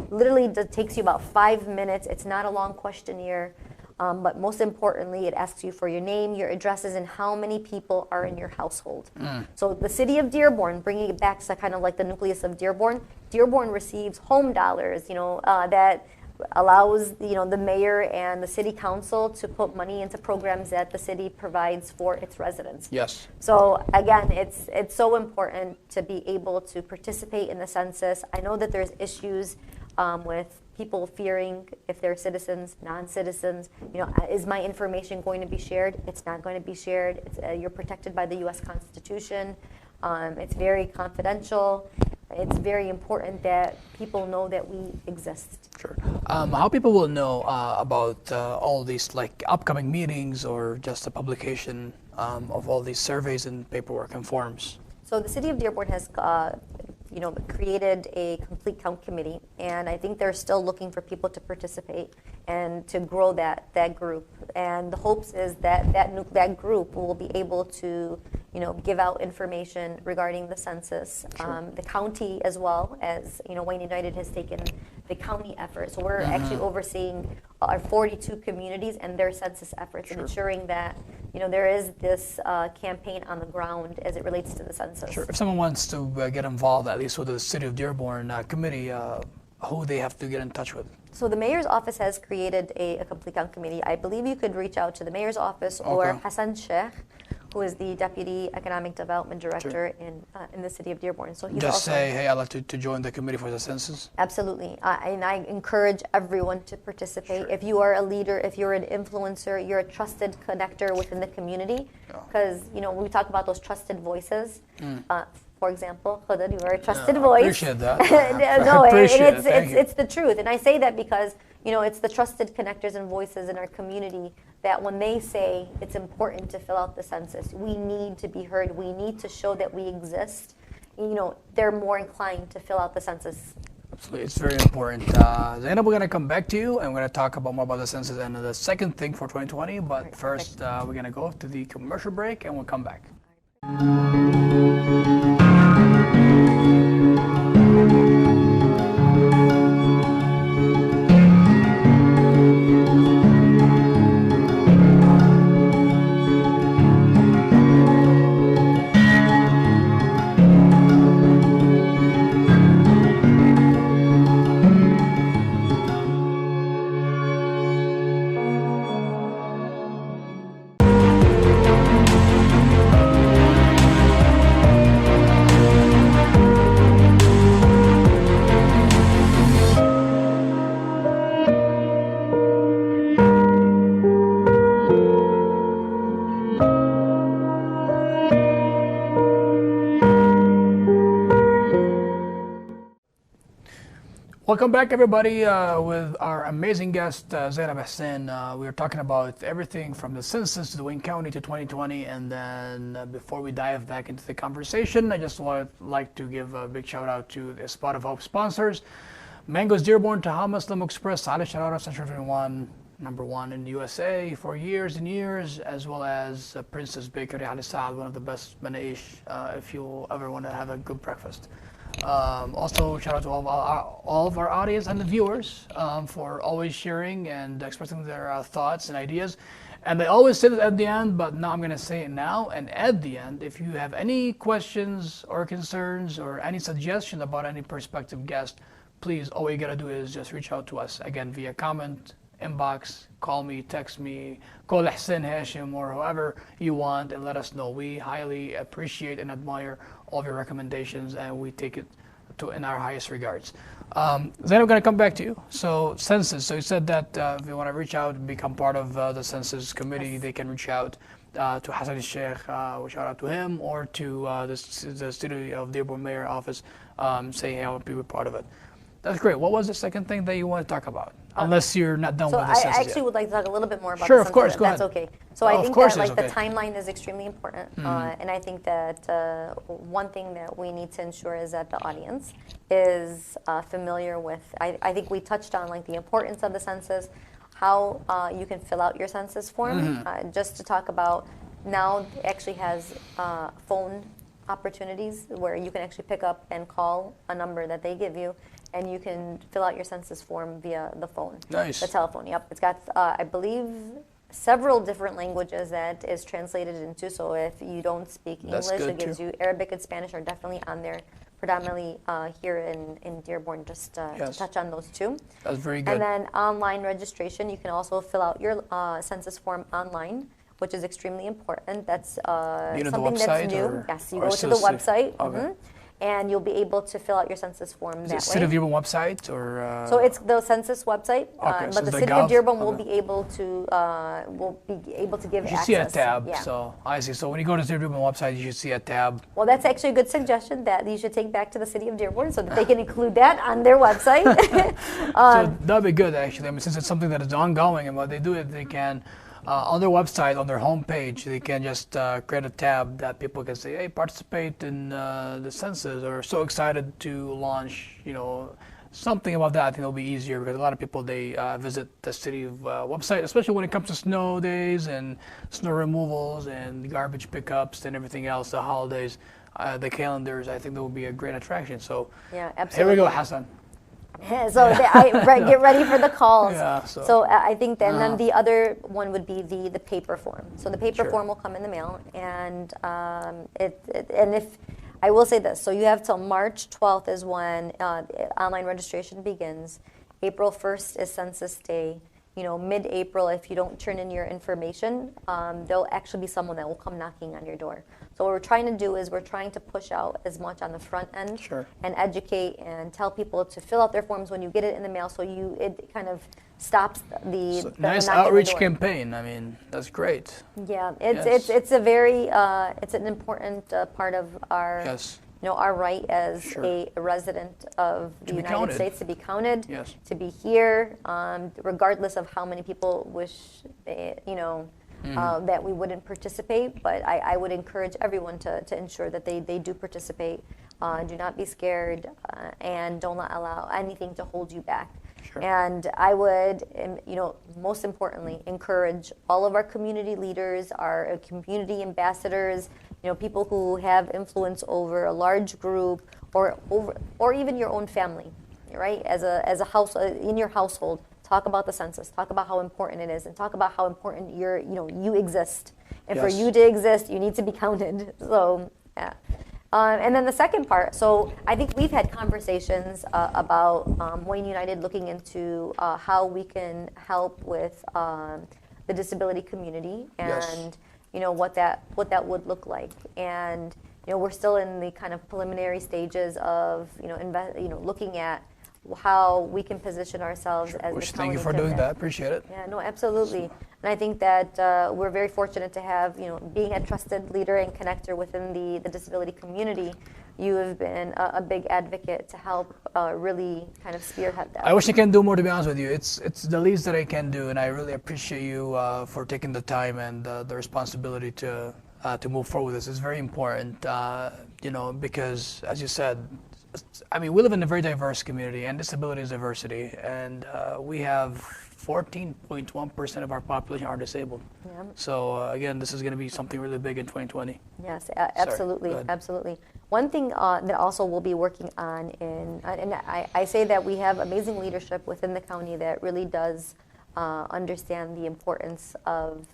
Speaker 2: literally takes you about 5 minutes. It's not a long questionnaire. But most importantly, it asks you for your name, your addresses, and how many people are in your household. So the city of Dearborn, bringing it back to kind of like the nucleus of Dearborn, Dearborn receives home dollars, that allows the mayor and the city council to put money into programs that the city provides for its residents.
Speaker 1: Yes.
Speaker 2: So again, it's so important to be able to participate in the census. I know that there's issues with people fearing if they're citizens, non-citizens. Is my information going to be shared? It's not going to be shared. You're protected by the U.S. Constitution. It's very confidential. It's very important that people know that we exist.
Speaker 1: Sure. How people will know about all these like upcoming meetings or just the publication of all these surveys and paperwork and forms?
Speaker 2: So the city of Dearborn has created a complete count committee, and I think they're still looking for people to participate and to grow that group. And the hopes is that group will be able to give out information regarding the census.
Speaker 1: Sure.
Speaker 2: The county, as well as Wayne United has taken the county effort. So we're actually overseeing our 42 communities and their census efforts, and ensuring that there is this campaign on the ground as it relates to the census.
Speaker 1: Sure. If someone wants to get involved, at least with the City of Dearborn committee, who they have to get in touch with?
Speaker 2: So the mayor's office has created a complete count committee. I believe you could reach out to the mayor's office or Hassan Sheikh, who is the Deputy Economic Development Director in the city of Dearborn. So he's
Speaker 1: just
Speaker 2: also,
Speaker 1: say, hey, I'd like to join the committee for the census.
Speaker 2: Absolutely. And I encourage everyone to participate. Sure. If you are a leader, if you're an influencer, you're a trusted connector within the community. Because, when we talk about those trusted voices, for example, Khodr, you are a trusted voice.
Speaker 1: I appreciate that.
Speaker 2: No,
Speaker 1: Thank you.
Speaker 2: it's the truth. And I say that because, it's the trusted connectors and voices in our community that when they say it's important to fill out the census, we need to be heard, we need to show that we exist, they're more inclined to fill out the census.
Speaker 1: Absolutely. It's very important. Zaineb, we're going to come back to you and we're going to talk about more about the census and the second thing for 2020. But
Speaker 2: Right,
Speaker 1: first, we're going to go to the commercial break and we'll come back. Welcome back, everybody, with our amazing guest, Zaineb Hussein. We were talking about everything from the census to the Wayne County to 2020. And then before we dive back into the conversation, I just would like to give a big shout out to the Spot of Hope sponsors. Mango's Dearborn, Taha Muslim Express, Saleh Sharara, Central 21, #1 in the USA for years and years, as well as Princess Bakery, Ali Saad, one of the best manaish if you ever want to have a good breakfast. Also, shout out to all of our audience and the viewers for always sharing and expressing their thoughts and ideas. And they always say it at the end, but now I'm going to say it now. And at the end, if you have any questions or concerns or any suggestions about any prospective guest, please, all you got to do is just reach out to us. Again, via comment, inbox, call me, text me, call Hussein, Hashim, or whoever you want, and let us know. We highly appreciate and admire all of your recommendations, and we take it to in our highest regards. Zainab, I'm going to come back to you. So census, so you said that if you want to reach out and become part of the census committee, they can reach out to Hassan al-Sheikh, shout out to him, or to the city of Dearborn Mayor office, saying, hey, I want to be a part of it. That's great. What was the second thing that you want to talk about? Unless you're not done with the census
Speaker 2: I actually
Speaker 1: yet.
Speaker 2: would like to talk a little bit more about
Speaker 1: Sure,
Speaker 2: the
Speaker 1: of
Speaker 2: census.
Speaker 1: course, go
Speaker 2: That's
Speaker 1: ahead.
Speaker 2: okay. So I think
Speaker 1: course
Speaker 2: that
Speaker 1: it's
Speaker 2: like
Speaker 1: okay.
Speaker 2: the timeline is extremely important, and I think that one thing that we need to ensure is that the audience is familiar with. I think we touched on like the importance of the census, how you can fill out your census form. Just to talk about now, it actually has phone opportunities where you can actually pick up and call a number that they give you, and you can fill out your census form via the phone.
Speaker 1: Nice.
Speaker 2: The telephone, yep. It's got, I believe, several different languages that is translated into, so if you don't speak
Speaker 1: That's
Speaker 2: English,
Speaker 1: good,
Speaker 2: it gives
Speaker 1: too.
Speaker 2: you Arabic and Spanish are definitely on there, predominantly here in Dearborn, just to
Speaker 1: Yes.
Speaker 2: touch on those two.
Speaker 1: That's very good.
Speaker 2: And then online registration, you can also fill out your census form online, which is extremely important. That's
Speaker 1: You know the
Speaker 2: something
Speaker 1: website
Speaker 2: that's new.
Speaker 1: or-
Speaker 2: Yes, you
Speaker 1: or
Speaker 2: go to the
Speaker 1: still
Speaker 2: website,
Speaker 1: okay.
Speaker 2: and you'll be able to fill out your census form
Speaker 1: Is
Speaker 2: that
Speaker 1: it City
Speaker 2: way.
Speaker 1: of Dearborn website or?
Speaker 2: So it's the census website,
Speaker 1: Okay, so
Speaker 2: but the
Speaker 1: it's
Speaker 2: city
Speaker 1: Gov?
Speaker 2: of Dearborn will
Speaker 1: Okay.
Speaker 2: be able to give
Speaker 1: You should
Speaker 2: access.
Speaker 1: see a tab.
Speaker 2: Yeah.
Speaker 1: So I see. So when you go to the City of Dearborn website, you should see a tab.
Speaker 2: Well, that's actually a good suggestion that you should take back to the city of Dearborn so that they can include that on their website.
Speaker 1: So that'd be good, actually. I mean, since it's something that is ongoing, and what they do is they can, on their website, on their homepage, they can just create a tab that people can say, hey, participate in the census, or so excited to launch, something about that. I think it'll be easier because a lot of people, they visit the city website, especially when it comes to snow days and snow removals and garbage pickups and everything else, the holidays, the calendars. I think that will be a great attraction. So
Speaker 2: Yeah,
Speaker 1: here
Speaker 2: absolutely.
Speaker 1: we go, Hassan.
Speaker 2: So get ready for the calls.
Speaker 1: Yeah,
Speaker 2: so
Speaker 1: so-
Speaker 2: I think that, and then the other one would be the paper form. So the paper
Speaker 1: Sure.
Speaker 2: form will come in the mail, and and if I will say this, so you have till March 12th is when online registration begins. April 1st is Census Day. Mid-April, if you don't turn in your information, there'll actually be someone that will come knocking on your door. So what we're trying to do is we're trying to push out as much on the front end
Speaker 1: Sure.
Speaker 2: and educate and tell people to fill out their forms when you get it in the mail, so it kind of stops the
Speaker 1: So
Speaker 2: the
Speaker 1: nice
Speaker 2: knocking on the
Speaker 1: outreach
Speaker 2: door.
Speaker 1: campaign. I mean, that's great.
Speaker 2: Yeah,
Speaker 1: Yes.
Speaker 2: it's a very it's an important part of our
Speaker 1: Yes.
Speaker 2: our right as
Speaker 1: Sure.
Speaker 2: a resident of the
Speaker 1: To be
Speaker 2: United
Speaker 1: counted.
Speaker 2: States to be counted,
Speaker 1: Yes.
Speaker 2: to be here, regardless of how many people wish that we wouldn't participate. But I would encourage everyone to ensure that they do participate. Do not be scared, and don't allow anything to hold you back.
Speaker 1: Sure.
Speaker 2: And I would, most importantly, encourage all of our community leaders, our community ambassadors, people who have influence over a large group or even your own family, right? As a house in your household, talk about the census, talk about how important it is, and talk about how important you exist. And for
Speaker 1: Yes.
Speaker 2: you to exist, you need to be counted. So, yeah. And then the second part, so I think we've had conversations about Wayne United looking into how we can help with the disability community and
Speaker 1: Yes.
Speaker 2: what that would look like. And we're still in the kind of preliminary stages of looking at how we can position ourselves as
Speaker 1: Which
Speaker 2: the
Speaker 1: thank you
Speaker 2: county
Speaker 1: for
Speaker 2: to
Speaker 1: doing
Speaker 2: that.
Speaker 1: that. Appreciate it.
Speaker 2: Yeah, no, absolutely. And I think that we're very fortunate to have, being a trusted leader and connector within the disability community, you have been a big advocate to help really kind of spearhead that.
Speaker 1: I wish I can do more, to be honest with you. It's the least that I can do, and I really appreciate you for taking the time and the responsibility to move forward with this. It's very important, because as you said, I mean, we live in a very diverse community, and disability is diversity, and we have 14.1% of our population are disabled.
Speaker 2: Yeah.
Speaker 1: So again, this is going to be something really big in 2020.
Speaker 2: Yes, absolutely, absolutely. One thing that also we'll be working on and I say that we have amazing leadership within the county that really does understand the importance of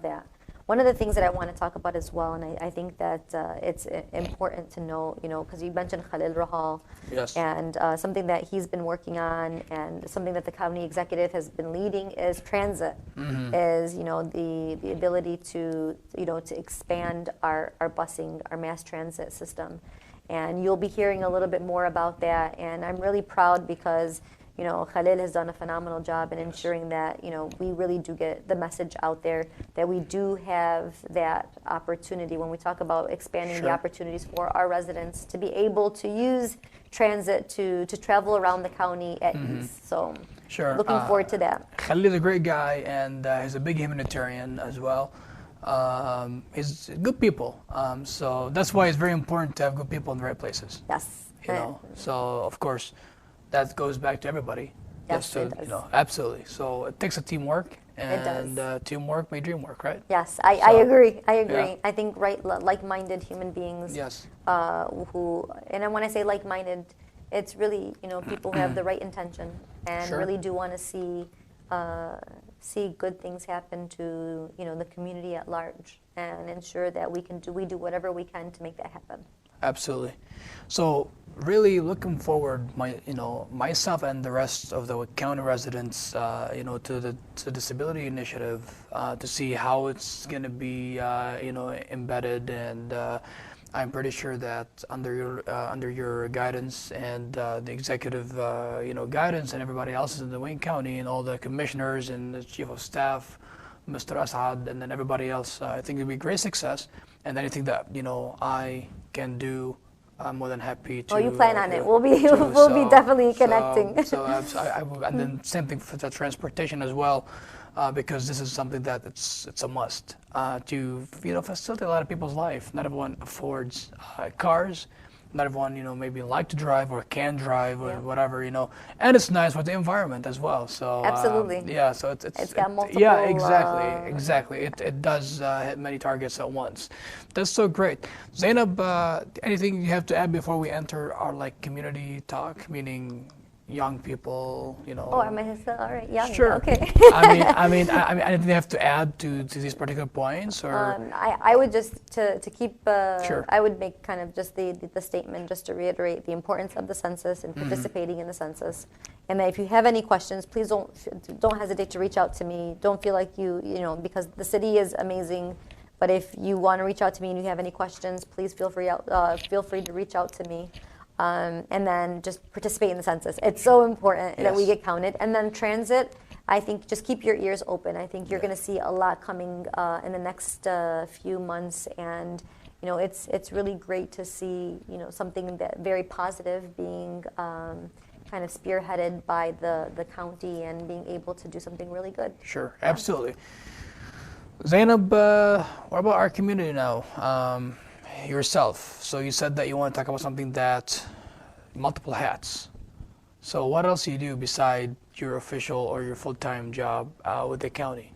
Speaker 2: that. One of the things that I want to talk about as well, and I think that it's important to know, because you mentioned Khalil Rahal,
Speaker 1: Yes.
Speaker 2: and something that he's been working on, and something that the county executive has been leading is transit, is the ability to to expand our busing, our mass transit system, and you'll be hearing a little bit more about that, and I'm really proud because Khalil has done a phenomenal job in ensuring that, we really do get the message out there that we do have that opportunity when we talk about expanding the opportunities for our residents to be able to use transit to travel around the county at ease. So looking forward to that.
Speaker 1: Khalil is a great guy, and he's a big humanitarian as well. He's good people. So that's why it's very important to have good people in the right places.
Speaker 2: Yes.
Speaker 1: So of course, that goes back to everybody.
Speaker 2: Yes, it does.
Speaker 1: Absolutely. So it takes a teamwork, and
Speaker 2: it does.
Speaker 1: Teamwork may dream work, right?
Speaker 2: Yes, I agree.
Speaker 1: Yeah.
Speaker 2: I think like-minded human beings.
Speaker 1: Yes.
Speaker 2: And when I say like-minded, it's really people who have the right intention and really do want to see good things happen to the community at large, and ensure that we do whatever we can to make that happen.
Speaker 1: Absolutely. So really looking forward, myself and the rest of the county residents, to the disability initiative, to see how it's going to be, embedded, and I'm pretty sure that under your guidance and the executive, guidance, and everybody else in the Wayne County, and all the commissioners and the chief of staff, Mr. Asad, and then everybody else, I think it'll be great success. And anything that I can do, I'm more than happy to.
Speaker 2: Oh, you plan on it. We'll be definitely connecting.
Speaker 1: And then same thing for the transportation as well, because this is something that it's a must to facilitate a lot of people's life. Not everyone affords cars. Not everyone maybe like to drive or can drive or whatever, and it's nice for the environment as well. So
Speaker 2: absolutely.
Speaker 1: So
Speaker 2: it's got multiple.
Speaker 1: Yeah, exactly. It does hit many targets at once. That's so great. Zaineb, anything you have to add before we enter our community talk, meaning young people,
Speaker 2: Oh, am I still all right? Young.
Speaker 1: Sure.
Speaker 2: Okay.
Speaker 1: I mean, anything you have to add to these particular points, or?
Speaker 2: I would just to keep.
Speaker 1: Sure.
Speaker 2: I would make kind of just the statement, just to reiterate the importance of the census and participating in the census, and that if you have any questions, please don't hesitate to reach out to me. Don't feel like because the city is amazing. But if you want to reach out to me and you have any questions, please feel free to reach out to me. And then just participate in the census. It's so important that we get counted. And then transit, I think just keep your ears open. I think you're going to see a lot coming in the next few months. And, it's really great to see, something that very positive being kind of spearheaded by the county and being able to do something really good.
Speaker 1: Sure, absolutely. Zaineb, what about our community now? Yourself. So you said that you want to talk about something that multiple hats. So what else do you do beside your official or your full-time job with the county?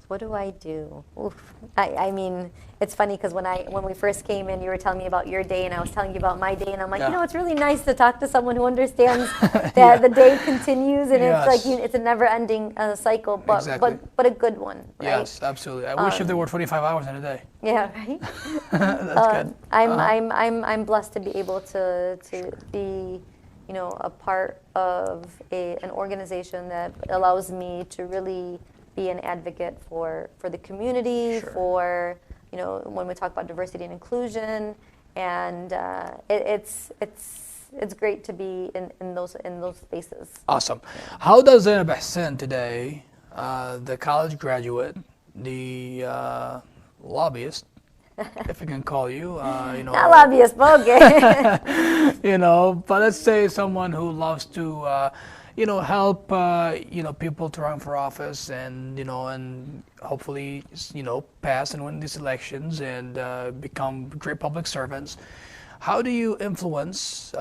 Speaker 2: What do I do? Oof. I mean, it's funny because when we first came in, you were telling me about your day, and I was telling you about my day, and I'm like, it's really nice to talk to someone who understands that the day continues, and it's like it's a never-ending cycle, but a good one, right?
Speaker 1: Yes, absolutely. I wish if there were 25 hours in a day.
Speaker 2: Yeah, right.
Speaker 1: That's good.
Speaker 2: I'm blessed to be able to be, a part of an organization that allows me to really be an advocate for the community, for when we talk about diversity and inclusion, and it's great to be in those spaces.
Speaker 1: Awesome. How does Zaineb Hussein today, the college graduate, the lobbyist, if I can call you,
Speaker 2: Not lobbyist, but okay.
Speaker 1: but let's say someone who loves to, help, people to run for office and hopefully, pass and win these elections and become great public servants. How do you influence,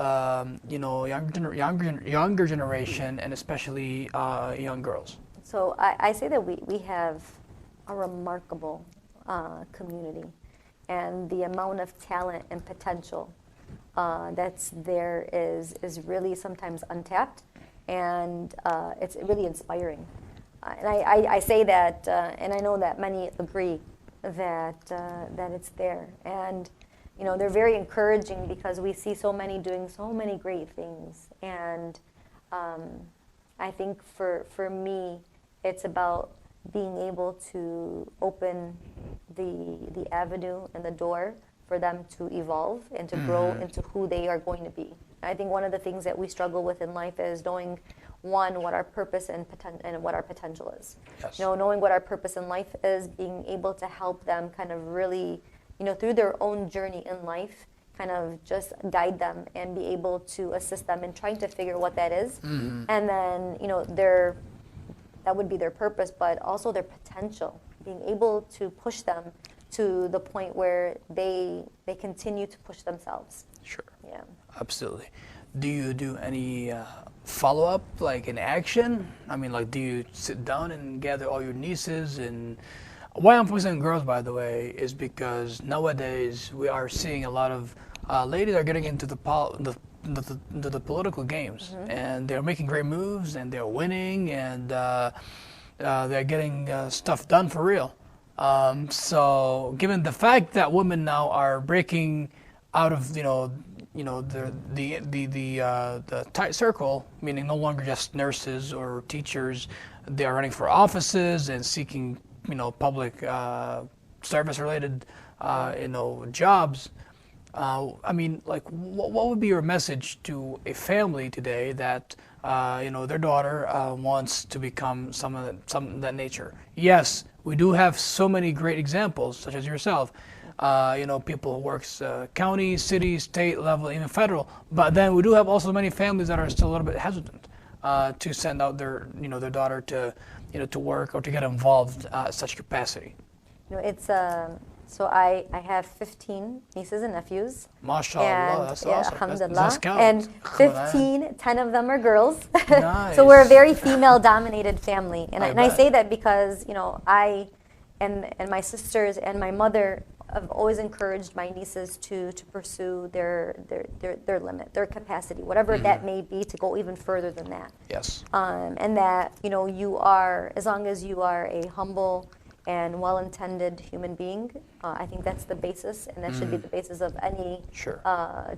Speaker 1: younger generation and especially young girls?
Speaker 2: So I say that we have a remarkable community, and the amount of talent and potential that's there is really sometimes untapped, and it's really inspiring. And I say that, and I know that many agree that it's there. And they're very encouraging because we see so many doing so many great things. And I think for me, it's about being able to open the avenue and the door for them to evolve and to grow into who they are going to be. I think one of the things that we struggle with in life is knowing, one, what our purpose and what our potential is.
Speaker 1: Yes.
Speaker 2: Knowing what our purpose in life is, being able to help them kind of really, through their own journey in life, kind of just guide them and be able to assist them in trying to figure what that is.
Speaker 1: Mm-hmm.
Speaker 2: And then, that would be their purpose, but also their potential, being able to push them to the point where they continue to push themselves.
Speaker 1: Sure.
Speaker 2: Yeah.
Speaker 1: Absolutely. Do you do any follow-up, like in action? I mean, like, do you sit down and gather all your nieces? And why I'm focusing on girls, by the way, is because nowadays we are seeing a lot of ladies are getting into the political games, and they're making great moves, and they're winning, and they're getting stuff done for real. So, given the fact that women now are breaking out of the tight circle, meaning no longer just nurses or teachers, they are running for offices and seeking public service-related jobs. I mean, like, what would be your message to a family today that their daughter wants to become some of that nature? Yes, we do have so many great examples, such as yourself. People who works county, city, state level, even federal. But then we do have also many families that are still a little bit hesitant to send out their daughter to to work or to get involved at such capacity.
Speaker 2: It's so I have 15 nieces and nephews.
Speaker 1: MashaAllah, that's awesome.
Speaker 2: Alhamdulillah.
Speaker 1: That's count.
Speaker 2: And 10 of them are girls.
Speaker 1: Nice.
Speaker 2: So we're a very female-dominated family. And I
Speaker 1: bet.
Speaker 2: say that because, I and my sisters and my mother have always encouraged my nieces to pursue their limit, their capacity, whatever that may be, to go even further than that.
Speaker 1: Yes.
Speaker 2: And that, you are, as long as you are a humble and well-intended human being, I think that's the basis, and that should be the basis of any
Speaker 1: Sure.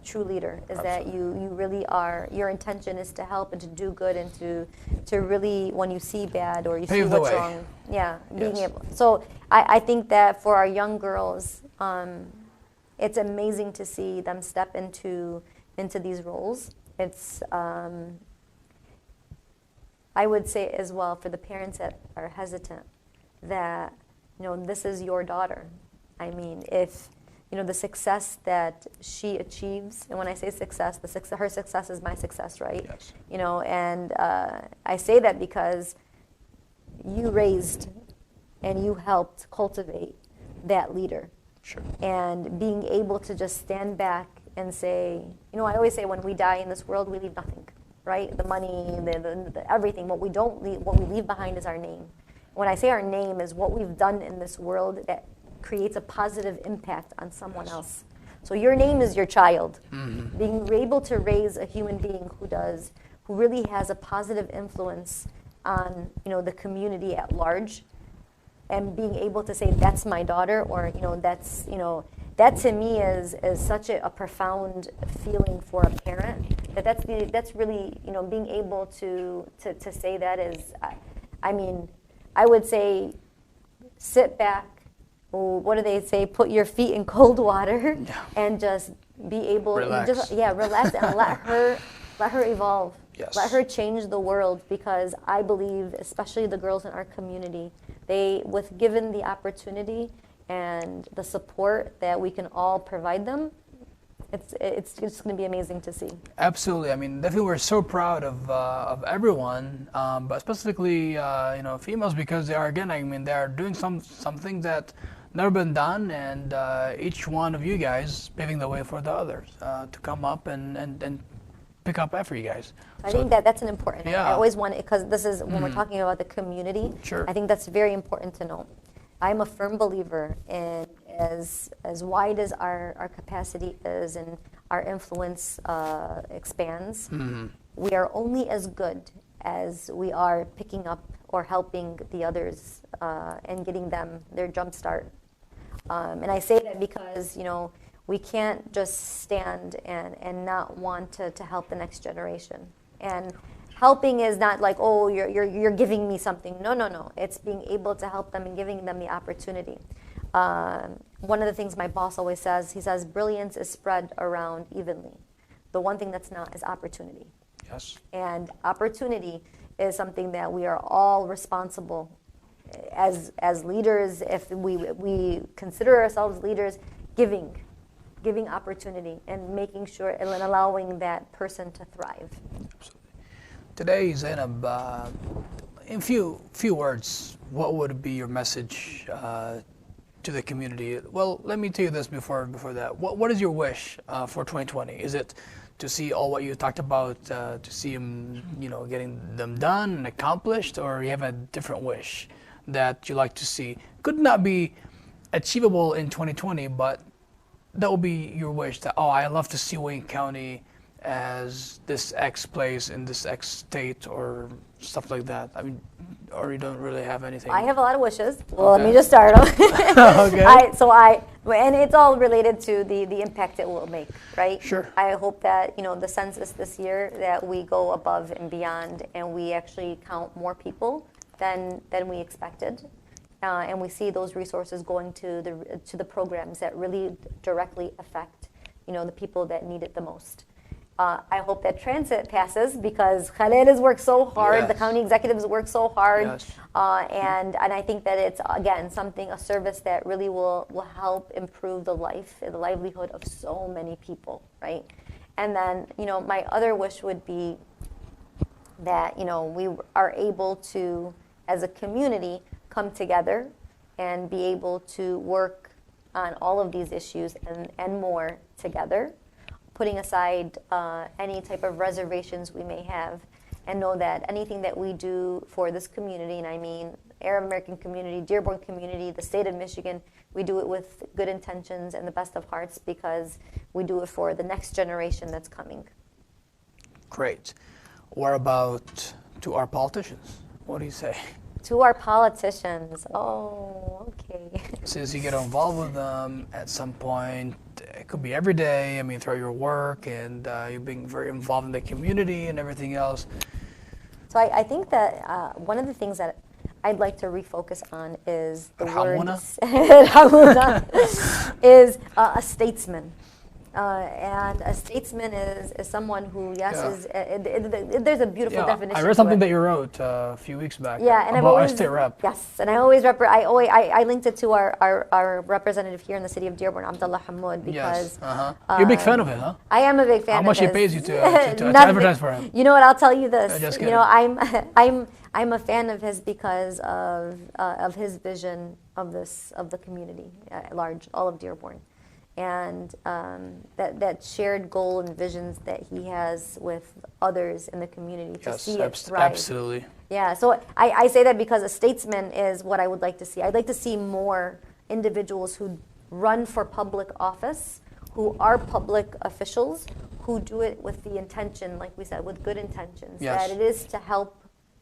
Speaker 2: True leader, is
Speaker 1: Absolutely.
Speaker 2: that you really are, your intention is to help and to do good and to really, when you see bad or you
Speaker 1: Pave
Speaker 2: see
Speaker 1: the
Speaker 2: what's
Speaker 1: way.
Speaker 2: wrong, being
Speaker 1: Yes.
Speaker 2: able. So I think that for our young girls, it's amazing to see them step into these roles. It's, I would say as well, for the parents that are hesitant, that this is your daughter. I mean, if the success that she achieves, and when I say success, her success is my success, right?
Speaker 1: Yes.
Speaker 2: And I say that because you raised and you helped cultivate that leader.
Speaker 1: Sure.
Speaker 2: And being able to just stand back and say, I always say, when we die in this world, we leave nothing, right? The money, the everything. What we leave behind is our name. When I say our name, is what we've done in this world that creates a positive impact on someone else. So your name is your child.
Speaker 1: Mm-hmm.
Speaker 2: Being able to raise a human being who really has a positive influence on the community at large, and being able to say that's my daughter, or that's that to me is such a profound feeling for a parent. That's really being able to say that is, I mean, I would say, sit back. What do they say? Put your feet in cold water, and just be able,
Speaker 1: relax.
Speaker 2: Relax and let her evolve.
Speaker 1: Yes.
Speaker 2: Let her change the world, because I believe, especially the girls in our community, given the opportunity and the support that we can all provide them, it's just going to be amazing to see.
Speaker 1: Absolutely. I mean, definitely we're so proud of everyone, but specifically, females, because they are, again, I mean, they are doing something that never been done, and each one of you guys paving the way for the others to come up and pick up after you guys.
Speaker 2: I think that's an important.
Speaker 1: Yeah.
Speaker 2: I always want it, because this is when we're talking about the community.
Speaker 1: Sure.
Speaker 2: I think that's very important to know. I'm a firm believer in as wide as our capacity is and our influence expands, we are only as good as we are picking up or helping the others and getting them their jump start. And I say that because, we can't just stand and not want to help the next generation. And helping is not like, oh, you're giving me something. No. It's being able to help them and giving them the opportunity. One of the things my boss always says, he says, brilliance is spread around evenly. The one thing that's not is opportunity.
Speaker 1: Yes.
Speaker 2: And opportunity is something that we are all responsible as leaders. If we consider ourselves leaders, giving opportunity and making sure and allowing that person to thrive.
Speaker 1: Absolutely. Today, Zaineb, in few words, what would be your message to the community? Well, let me tell you this before that. What is your wish for 2020? Is it to see all what you talked about, to see them, getting them done and accomplished, or you have a different wish that you like to see? Could not be achievable in 2020, but that will be your wish that, I love to see Wayne County as this X place in this X state or stuff like that. I mean, or you don't really have anything?
Speaker 2: I have a lot of wishes. Well, Let me just start.
Speaker 1: Okay.
Speaker 2: And it's all related to the impact it will make, right?
Speaker 1: Sure.
Speaker 2: I hope that, the census this year, that we go above and beyond and we actually count more people than we expected. And we see those resources going to the programs that really directly affect, the people that need it the most. I hope that transit passes, because Khaled has worked so hard. Yes. The county executives work so hard.
Speaker 1: Yes.
Speaker 2: And I think that it's, again, a service that really will help improve the livelihood of so many people, right? And then, my other wish would be that, we are able to, as a community, come together and be able to work on all of these issues and more together, putting aside any type of reservations we may have, and know that anything that we do for this community, and I mean Arab American community, Dearborn community, the state of Michigan, we do it with good intentions and the best of hearts, because we do it for the next generation that's coming.
Speaker 1: Great. What about to our politicians? What do you say?
Speaker 2: To our politicians, okay.
Speaker 1: Since you get involved with them at some point, it could be every day, I mean, throughout your work, and you're being very involved in the community and everything else.
Speaker 2: So I think that one of the things that I'd like to refocus on is the word is a statesman. And a statesman is someone who, there's a beautiful definition.
Speaker 1: I read something that you wrote a few weeks back.
Speaker 2: Yeah, and
Speaker 1: about our state rep.
Speaker 2: Yes, and I linked it to our representative here in the city of Dearborn, Abdullah Hamoud, because
Speaker 1: you're a big fan of him, huh?
Speaker 2: I am a big fan.
Speaker 1: How much he pays you to advertise for him?
Speaker 2: You know what? I'll tell you this.
Speaker 1: Just kidding.
Speaker 2: I'm a fan of his because of his vision of the community at large, all of Dearborn. And that shared goal and visions that he has with others in the community to see it thrive.
Speaker 1: Absolutely.
Speaker 2: Yeah, so I say that because a statesman is what I would like to see. I'd like to see more individuals who run for public office, who are public officials, who do it with the intention, like we said, with good intentions.
Speaker 1: Yes.
Speaker 2: That it is to help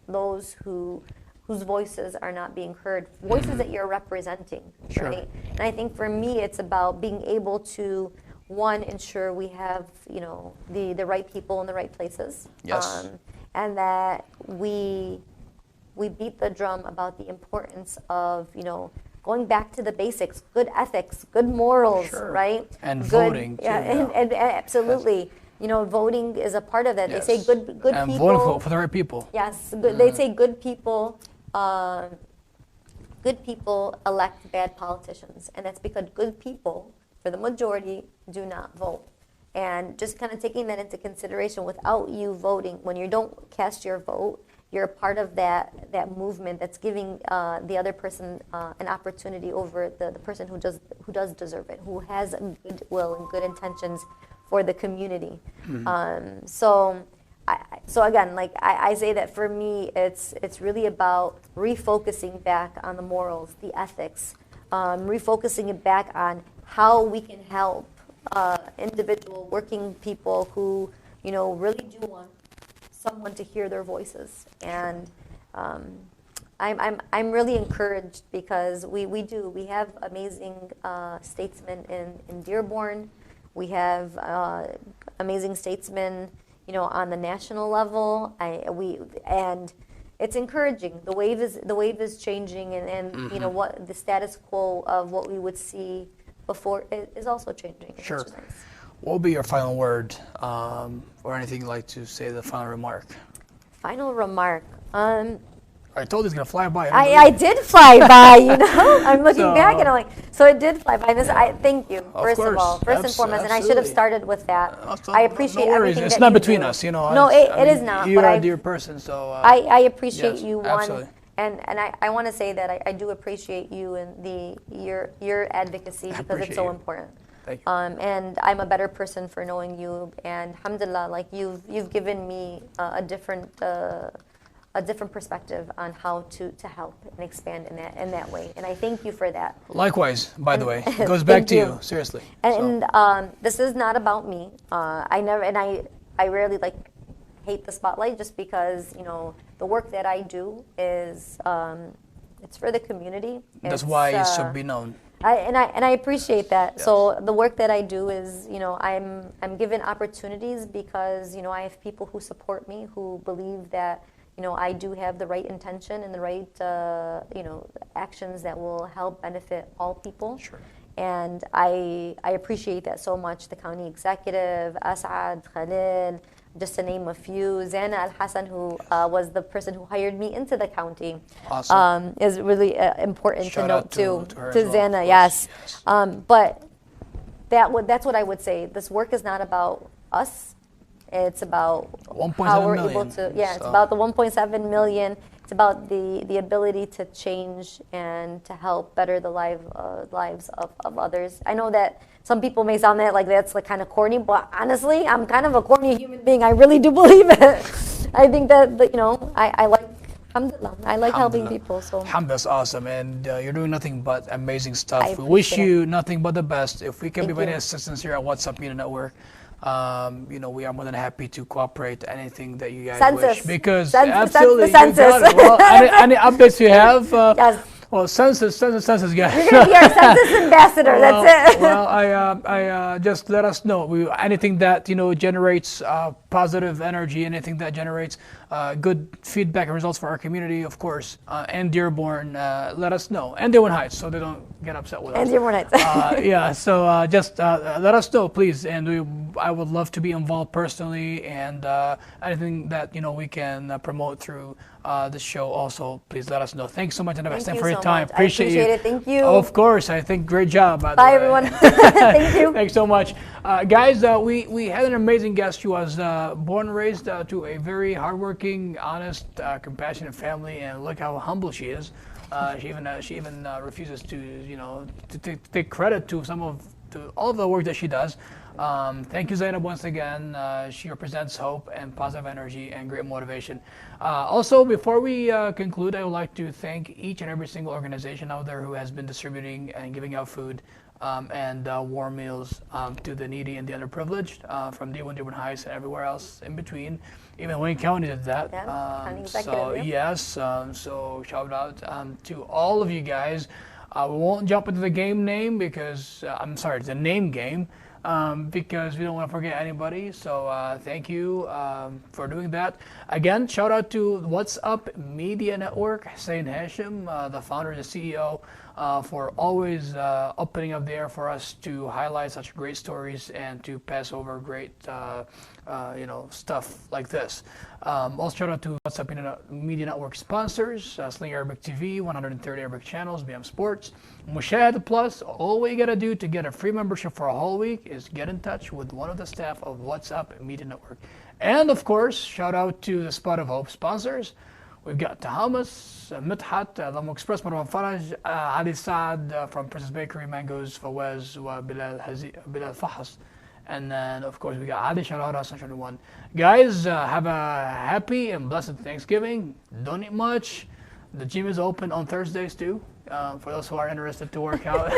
Speaker 2: those whose voices are not being heard, voices that you're representing,
Speaker 1: sure.
Speaker 2: Right? And I think for me, it's about being able to, one, ensure we have, the right people in the right places.
Speaker 1: Yes.
Speaker 2: And that we beat the drum about the importance of, going back to the basics, good ethics, good morals,
Speaker 1: sure.
Speaker 2: right?
Speaker 1: And
Speaker 2: good,
Speaker 1: voting, too.
Speaker 2: And absolutely. Yes. Voting is a part of that.
Speaker 1: Yes.
Speaker 2: They say good
Speaker 1: and
Speaker 2: people.
Speaker 1: And voting for the right people.
Speaker 2: Yes, they say good people good people elect bad politicians, and that's because good people, for the majority, do not vote. And just kind of taking that into consideration, without you voting, when you don't cast your vote, you're a part of that movement that's giving the other person an opportunity over the person who does deserve it, who has goodwill and good intentions for the community. So again, like I say that for me, it's really about refocusing back on the morals, the ethics, refocusing it back on how we can help individual working people who, you know, really do want someone to hear their voices. And I'm really encouraged because we have amazing statesmen in Dearborn. We have amazing statesmen, you know, on the national level. And it's encouraging. The wave is changing, and you know what the status quo of what we would see before is also changing.
Speaker 1: Sure. Nice. What will be your final word, or anything you'd like to say? The final remark.
Speaker 2: Final remark.
Speaker 1: I told you it's gonna fly by.
Speaker 2: I did fly by, you know. I'm looking back and I'm like, so it did fly by. And this, I thank you first of all, first and foremost. And I should have started with that. I appreciate everything.
Speaker 1: It's not between us, you know.
Speaker 2: No, it is not.
Speaker 1: You're a dear person, so.
Speaker 2: I appreciate you.
Speaker 1: Absolutely.
Speaker 2: And I want to say that I do appreciate you and your advocacy, because it's so important.
Speaker 1: Thank you.
Speaker 2: And I'm a better person for knowing you. And alhamdulillah, like you've given me a different perspective on how to help and expand in that way. And I thank you for that.
Speaker 1: Likewise, by the way, it goes back to you, seriously.
Speaker 2: And this is not about me. I rarely hate the spotlight, just because, you know, the work that I do is it's for the community.
Speaker 1: That's why it should be known.
Speaker 2: I appreciate that.
Speaker 1: Yes.
Speaker 2: So the work that I do is, you know, I'm given opportunities because, you know, I have people who support me, who believe that, you know, I do have the right intention and the right, you know, actions that will help benefit all people.
Speaker 1: Sure.
Speaker 2: And I appreciate that so much. The county executive, Asad, Khalil, just to name a few, Zaineb Hussein, who was the person who hired me into the county,
Speaker 1: awesome.
Speaker 2: Is really important
Speaker 1: Shout
Speaker 2: to note too.
Speaker 1: To
Speaker 2: Zaineb, yes. But that's what I would say. This work is not about us. It's about how we're able to. Yeah, it's about the 1.7 million. It's about the ability to change and to help better the lives of others. I know that some people may sound that like that's like kind of corny, but honestly, I'm kind of a corny human being. I really do believe it. I think that, you know, I like, alhamdulillah, I like helping people. So
Speaker 1: alhamdulillah, that's awesome, and you're doing nothing but amazing stuff. We wish you nothing but the best. If we can be of any assistance here at WhatsApp Media Network, you know, we are more than happy to cooperate to anything that you guys wish. Because absolutely, you got it. Well, any updates you have?
Speaker 2: Yes.
Speaker 1: Well, census, guys.
Speaker 2: You're going to be our census ambassador.
Speaker 1: Well,
Speaker 2: that's it.
Speaker 1: Well, I just let us know. Anything that, you know, generates positive energy, anything that generates good feedback and results for our community, of course, and Dearborn, let us know. And Dearborn Heights, so they don't get upset with us.
Speaker 2: And Dearborn Heights.
Speaker 1: Yeah, so just let us know, please. And I would love to be involved personally, and anything that, you know, we can promote through the show also, please let us know. Thanks so much, Zaineb Hussein, for your time. Appreciate
Speaker 2: it. Thank you.
Speaker 1: Of course, I think great job.
Speaker 2: Bye, everyone. Thank you.
Speaker 1: Thanks so much. Guys, we had an amazing guest. She was born and raised to a very hardworking, honest, compassionate family, and look how humble she is. She even refuses to, you know, to take credit to all of the work that she does. Thank you, Zaineb, once again. She represents hope and positive energy and great motivation. Also, before we conclude, I would like to thank each and every single organization out there who has been distributing and giving out food and warm meals to the needy and the underprivileged from Dearborn Heights and everywhere else in between. Even Wayne County did that.
Speaker 2: Yeah,
Speaker 1: so yes, so shout out to all of you guys. We won't jump into the game name because the name game. Because we don't want to forget anybody. So thank you for doing that. Again, shout out to What's Up Media Network, Hussein Hashim, the founder and the CEO for always opening up the air for us to highlight such great stories and to pass over great stuff like this. Also shout out to WhatsApp Media Network sponsors, Sling Arabic TV, 130 Arabic channels, BM Sports, Mushahada Plus. All we gotta do to get a free membership for a whole week is get in touch with one of the staff of WhatsApp Media Network. And of course, shout out to the Spot of Hope sponsors. We've got Tahamas, Midhat, Lamo Express, Marwan Faraj, Ali Saad from Princess Bakery, Mangoes, Fawaz, Bilal Fahas. And then, of course, we got Ali Sharara, Sunshine One. Guys, have a happy and blessed Thanksgiving. Don't eat much. The gym is open on Thursdays too, for those who are interested to work out.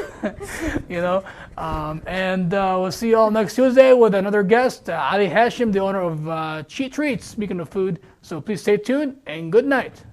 Speaker 1: And we'll see you all next Tuesday with another guest, Ali Hashim, the owner of Cheat Treats, speaking of food. So please stay tuned and good night.